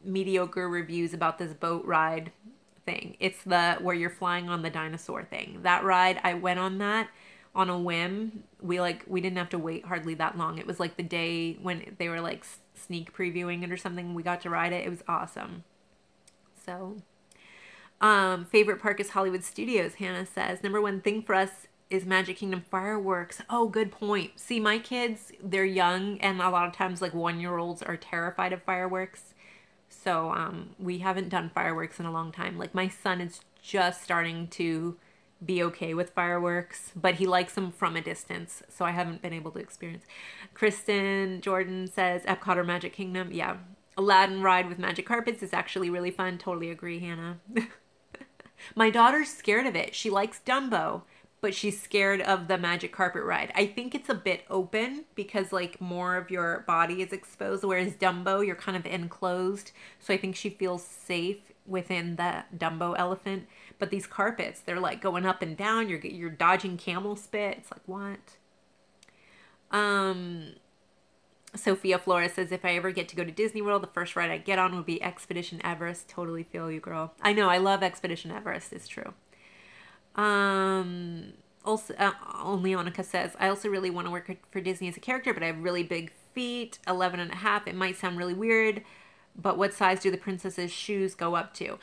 Speaker 1: mediocre reviews about this boat ride thing. It's where you're flying on the dinosaur thing. That ride, I went on that on a whim. We didn't have to wait hardly that long. It was like the day when they were like sneak previewing it or something. We got to ride it. It was awesome. So, favorite park is Hollywood Studios, Hannah says. #1 thing for us is Magic Kingdom fireworks. Oh, good point. See, my kids, they're young, and a lot of times, like, 1-year-olds are terrified of fireworks. So, we haven't done fireworks in a long time. Like, my son is just starting to be okay with fireworks, but he likes them from a distance, so I haven't been able to experience. Kristen Jordan says, Epcot or Magic Kingdom? Yeah. Aladdin ride with magic carpets is actually really fun. Totally agree, Hannah. My daughter's scared of it. She likes Dumbo, but she's scared of the magic carpet ride. I think it's a bit open because, like, more of your body is exposed, whereas Dumbo, you're kind of enclosed. So I think she feels safe within the Dumbo elephant. But these carpets, they're like going up and down. You're dodging camel spit. It's like, what? Sophia Flores says, if I ever get to go to Disney World, the first ride I get on would be Expedition Everest. Totally feel you, girl. I know, I love Expedition Everest. It's true. Also, only Annika says, I also really want to work for Disney as a character, but I have really big feet, 11.5. It might sound really weird, but what size do the princess's shoes go up to?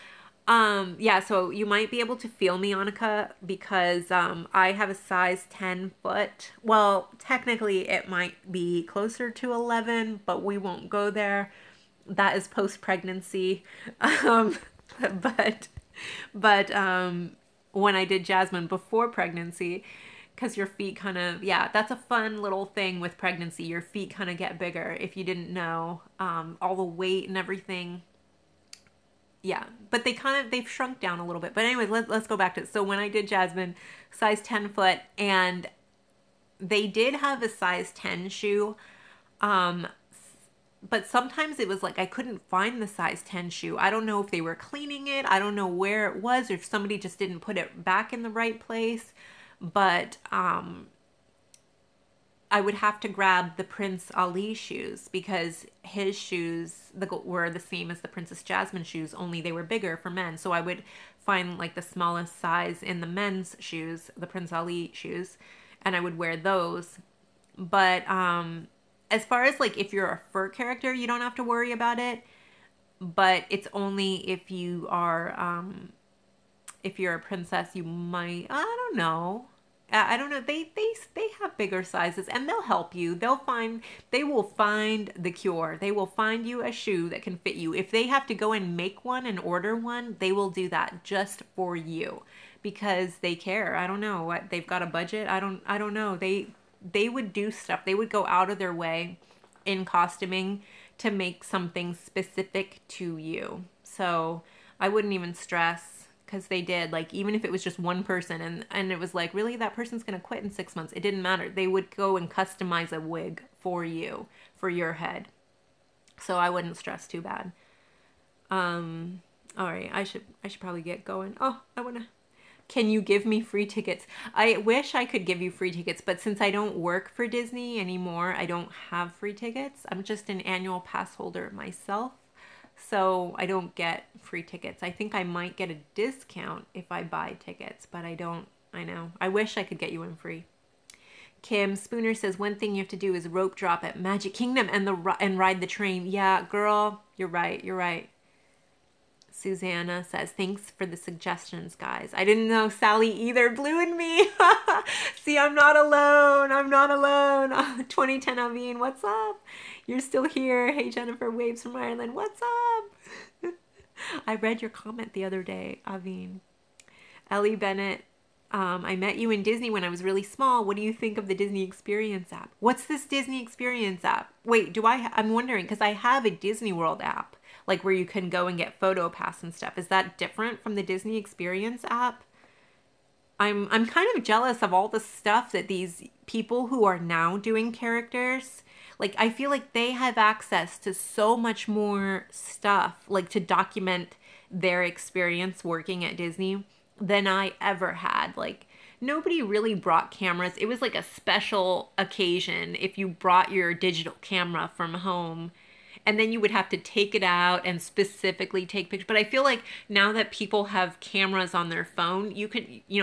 Speaker 1: Yeah, so you might be able to feel me, Annika, because I have a size 10 foot. Well, technically it might be closer to 11, but we won't go there. That is post-pregnancy. but when I did Jasmine before pregnancy, because your feet kind of, yeah, that's a fun little thing with pregnancy. Your feet kind of get bigger if you didn't know, all the weight and everything. Yeah, but they've shrunk down a little bit. But anyways, let's go back to it. So when I did Jasmine, size 10 foot, and they did have a size 10 shoe, but sometimes it was like I couldn't find the size 10 shoe. I don't know if they were cleaning it. I don't know where it was, or if somebody just didn't put it back in the right place. But I would have to grab the Prince Ali shoes because his shoes were the same as the Princess Jasmine shoes, only they were bigger for men. So I would find like the smallest size in the men's shoes, the Prince Ali shoes, and I would wear those. But as far as like if you're a fur character, you don't have to worry about it. But it's only if you are if you're a princess, you might, I don't know. I don't know. They have bigger sizes and they'll help you. They will find the cure. They will find you a shoe that can fit you. If they have to go and make one and order one, they will do that just for you because they care. I don't know what they've got a budget. I don't know. They would do stuff. They would go out of their way in costuming to make something specific to you. So I wouldn't even stress. Because they did, like, even if it was just one person and it was like, really, that person's going to quit in 6 months. It didn't matter. They would go and customize a wig for you, for your head. So I wouldn't stress too bad. All right, I should probably get going. Oh, can you give me free tickets? I wish I could give you free tickets, but since I don't work for Disney anymore, I don't have free tickets. I'm just an annual pass holder myself. So I don't get free tickets. I think I might get a discount if I buy tickets, but I don't. I know. I wish I could get you in free. Kim Spooner says, one thing you have to do is rope drop at Magic Kingdom and ride the train. Yeah, girl, you're right. You're right. Susanna says, thanks for the suggestions, guys. I didn't know Sally either. Blue and me. See, I'm not alone. I'm not alone. 2010 Aveen, what's up? You're still here. Hey, Jennifer, waves from Ireland. What's up? I read your comment the other day, Aveen. Ellie Bennett, I met you in Disney when I was really small. What do you think of the Disney Experience app? What's this Disney Experience app? Wait, I'm wondering, because I have a Disneyworld app, like where you can go and get photo pass and stuff. Is that different from the Disney Experience app? I'm kind of jealous of all the stuff that these people who are now doing characters, like I feel like they have access to so much more stuff, like to document their experience working at Disney than I ever had. Like nobody really brought cameras. It was like a special occasion if you brought your digital camera from home. And then you would have to take it out and specifically take pictures. But I feel like now that people have cameras on their phone,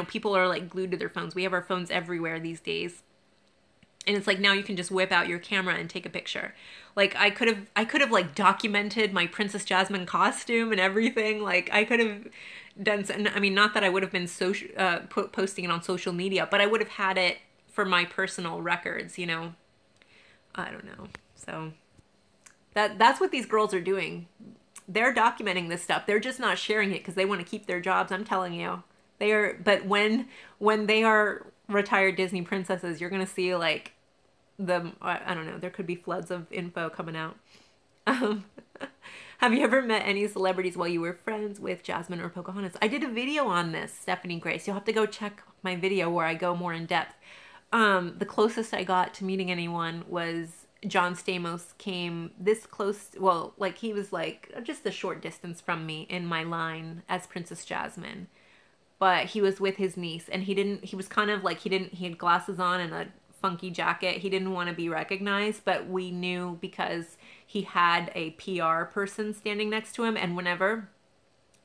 Speaker 1: people are like glued to their phones. We have our phones everywhere these days. And it's like now you can just whip out your camera and take a picture. Like I could have like documented my Princess Jasmine costume and everything. Like I could have done, I mean, not that I would have been posting it on social media, but I would have had it for my personal records, I don't know. So that's what these girls are doing. They're documenting this stuff. They're just not sharing it because they want to keep their jobs. I'm telling you, they are. But when they are retired Disney princesses, you're gonna see like I don't know. There could be floods of info coming out. Have you ever met any celebrities while you were friends with Jasmine or Pocahontas? I did a video on this, Stephanie Grace. You'll have to go check my video where I go more in depth. The closest I got to meeting anyone was John Stamos came this close. Well, like he was like just a short distance from me in my line as Princess Jasmine, but he was with his niece and he was kind of like, he had glasses on and a funky jacket. He didn't want to be recognized, but we knew because he had a PR person standing next to him. And whenever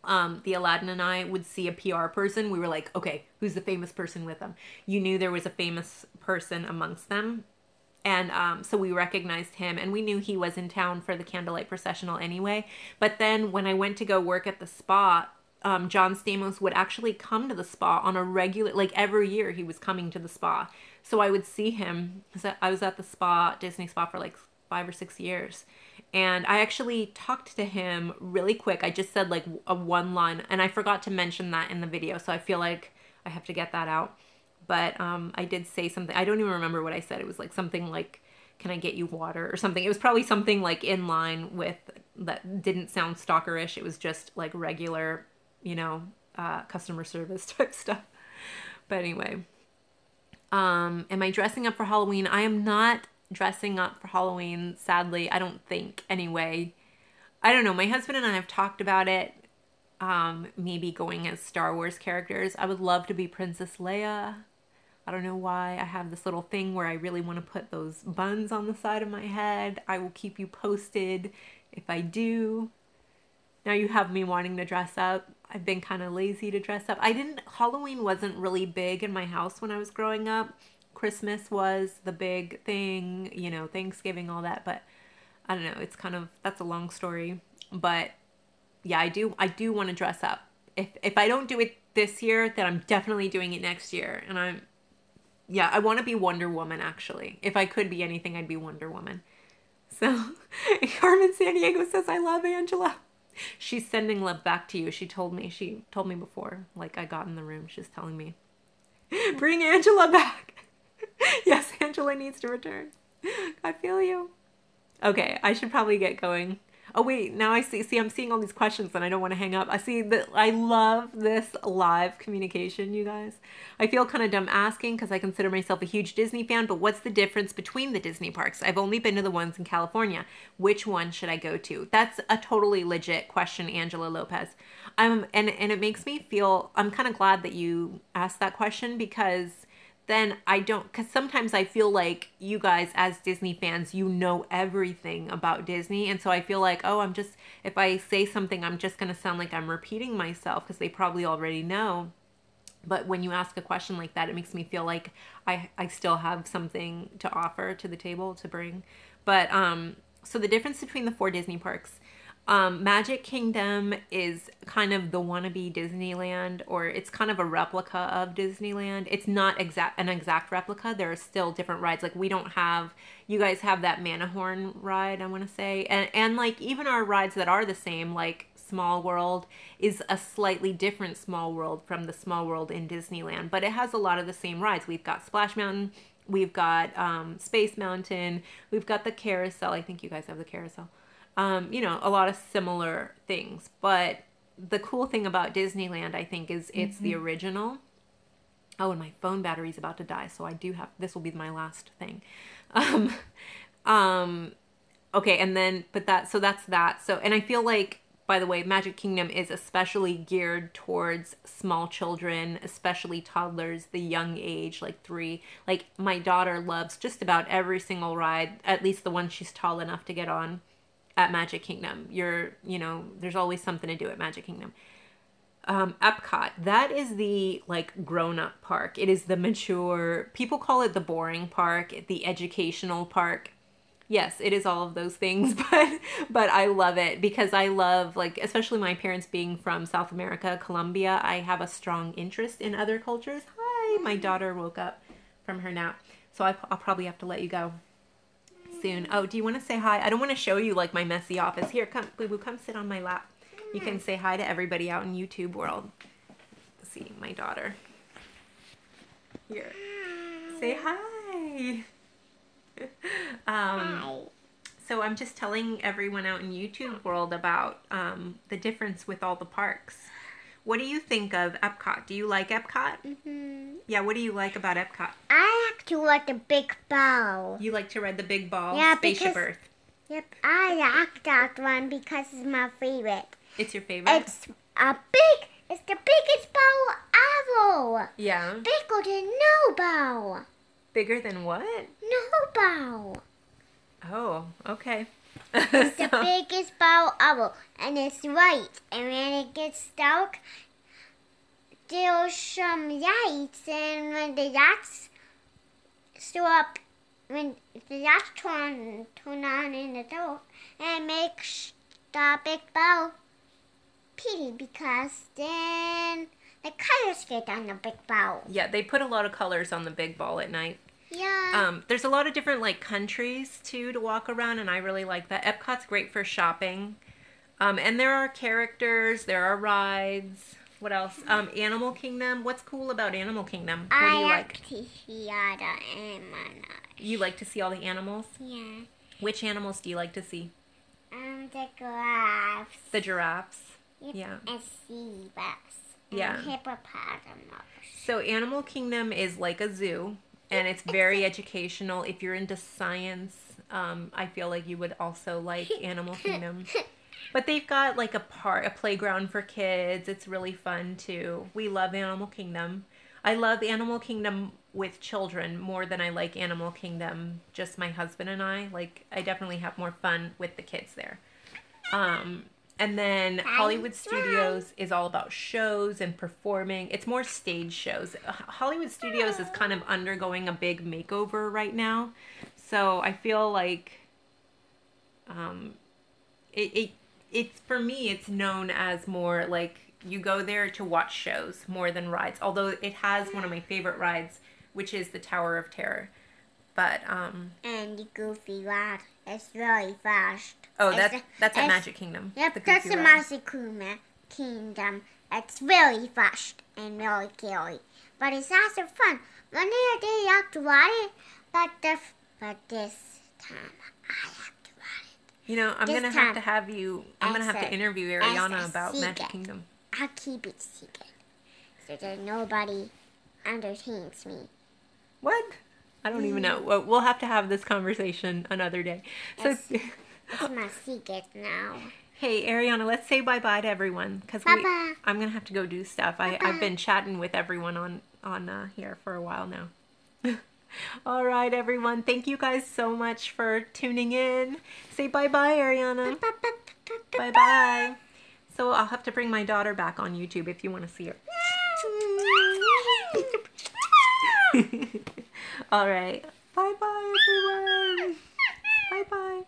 Speaker 1: the Aladdin and I would see a PR person, we were like, okay, who's the famous person with them? You knew there was a famous person amongst them. And so we recognized him and we knew he was in town for the candlelight processional anyway. But then when I went to go work at the spa, John Stamos would actually come to the spa on a regular, like every year he was coming to the spa. So I would see him. I was at the spa, Disney spa, for like 5 or 6 years. And I actually talked to him really quick. I just said like a one line, and I forgot to mention that in the video, so I feel like I have to get that out. But I did say something. I don't even remember what I said. It was like something like, can I get you water or something? It was probably something like in line with, that didn't sound stalkerish. It was just like regular, you know, customer service type stuff. But anyway, am I dressing up for Halloween? I am not dressing up for Halloween, sadly. I don't think, anyway. I don't know. My husband and I have talked about it. Maybe going as Star Wars characters. I would love to be Princess Leia. I don't know why. I have this little thing where I really want to put those buns on the side of my head. I will keep you posted if I do. Now you have me wanting to dress up. I've been kind of lazy to dress up. Halloween wasn't really big in my house when I was growing up. Christmas was the big thing, you know, Thanksgiving, all that. But I don't know. It's kind of, that's a long story. But yeah, I do want to dress up. If I don't do it this year, then I'm definitely doing it next year. And I want to be Wonder Woman, actually. If I could be anything, I'd be Wonder Woman. So, Carmen San Diego says, I love Angela. She's sending love back to you. She told me before, like I got in the room, she's telling me, bring Angela back. Yes, Angela needs to return. I feel you. Okay, I should probably get going. Oh wait, now I see I'm seeing all these questions and I don't want to hang up. I see that I love this live communication, you guys. I feel kind of dumb asking because I consider myself a huge Disney fan, but what's the difference between the Disney parks? I've only been to the ones in California. Which one should I go to? That's a totally legit question, Angela Lopez. And it makes me feel, I'm kind of glad that you asked that question, because then because sometimes I feel like you guys as Disney fans, you know everything about Disney. And so I feel like, oh, if I say something, I'm just going to sound like I'm repeating myself because they probably already know. But when you ask a question like that, it makes me feel like I still have something to offer to the table to bring. But so the difference between the 4 Disney parks, Magic Kingdom is kind of the wannabe Disneyland, or it's kind of a replica of Disneyland. It's not an exact replica. There are still different rides. Like you guys have that Matterhorn ride, I want to say. And like even our rides that are the same, like Small World is a slightly different Small World from the Small World in Disneyland, but it has a lot of the same rides. We've got Splash Mountain, we've got Space Mountain, we've got the carousel. I think you guys have the carousel. You know, a lot of similar things. But the cool thing about Disneyland, I think, is it's the original. Oh, and my phone battery's about to die, so this will be my last thing. Okay, and then, so that's that. So, and I feel like, by the way, Magic Kingdom is especially geared towards small children, especially toddlers, the young age, like 3. Like, my daughter loves just about every single ride, at least the one she's tall enough to get on at Magic Kingdom. You know, there's always something to do at Magic Kingdom. Epcot, that is the like grown-up park. It is the mature, people call it the boring park, the educational park. Yes, it is all of those things, but I love it because I love, like, especially my parents being from South America, Colombia, I have a strong interest in other cultures. Hi, my daughter woke up from her nap, so I'll probably have to let you go soon. Oh, do you want to say hi? I don't want to show you like my messy office. Here, come, Boo Boo, come sit on my lap. You can say hi to everybody out in YouTube world. Let's see, my daughter. Here, say hi. So I'm just telling everyone out in YouTube world about the difference with all the parks. What do you think of Epcot? Do you like Epcot? Mm-hmm. Yeah, what do you like about Epcot?
Speaker 2: I like to ride the big ball.
Speaker 1: You like to ride the big ball?
Speaker 2: Yeah,
Speaker 1: Spaceship Earth.
Speaker 2: Yep, I like that one because it's my favorite.
Speaker 1: It's your favorite?
Speaker 2: It's the biggest ball ever.
Speaker 1: Yeah.
Speaker 2: Bigger than no ball.
Speaker 1: Bigger than what?
Speaker 2: No ball.
Speaker 1: Oh, okay.
Speaker 2: It's the biggest ball ever, and it's white. And when it gets dark, there's some lights, and when the lights stop, when the lights turn on in the dark, and it makes the big ball pretty, because then the colors get on the big ball.
Speaker 1: Yeah, they put a lot of colors on the big ball at night.
Speaker 2: Yeah.
Speaker 1: There's a lot of different like countries too to walk around, and I really like that. Epcot's great for shopping. And there are characters, there are rides. What else? Animal Kingdom. What's cool about Animal Kingdom? What do you like?
Speaker 2: To see all the animals.
Speaker 1: You like to see all the animals?
Speaker 2: Yeah.
Speaker 1: Which animals do you like to see?
Speaker 2: The giraffes.
Speaker 1: The giraffes.
Speaker 2: Yep.
Speaker 1: Yeah.
Speaker 2: And zebras.
Speaker 1: Yeah.
Speaker 2: And hippopotamus.
Speaker 1: So Animal Kingdom is like a zoo, and it's very educational. If you're into science, I feel like you would also like Animal Kingdom. But they've got like a playground for kids. It's really fun too. We love Animal Kingdom. I love Animal Kingdom with children more than I like Animal Kingdom just my husband and I. Like, I definitely have more fun with the kids there. And then Hollywood Studios is all about shows and performing. It's more stage shows. Hollywood Studios is kind of undergoing a big makeover right now. So I feel like it's for me, it's known as more like you go there to watch shows more than rides. Although it has one of my favorite rides, which is the Tower of Terror. But
Speaker 2: and the Goofy ride is really fast.
Speaker 1: Oh, that's at Magic Kingdom.
Speaker 2: Yep, that's the Magic Kingdom. It's really fast and really scary, but it's also fun. One day I like to ride it, but this time I like to ride it.
Speaker 1: You know, I'm gonna have to interview Ariana about
Speaker 2: secret.
Speaker 1: Magic Kingdom.
Speaker 2: I'll keep it secret so that nobody understands me.
Speaker 1: What? I don't even know. Well, we'll have to have this conversation another day. So
Speaker 2: it's my secret now.
Speaker 1: Hey, Ariana, let's say bye-bye to everyone because I'm gonna have to go do stuff. I've been chatting with everyone on here for a while now. All right, everyone. Thank you guys so much for tuning in. Say bye-bye, Ariana. Bye-bye. So I'll have to bring my daughter back on YouTube if you want to see her. All right. Bye-bye, everyone. Bye-bye.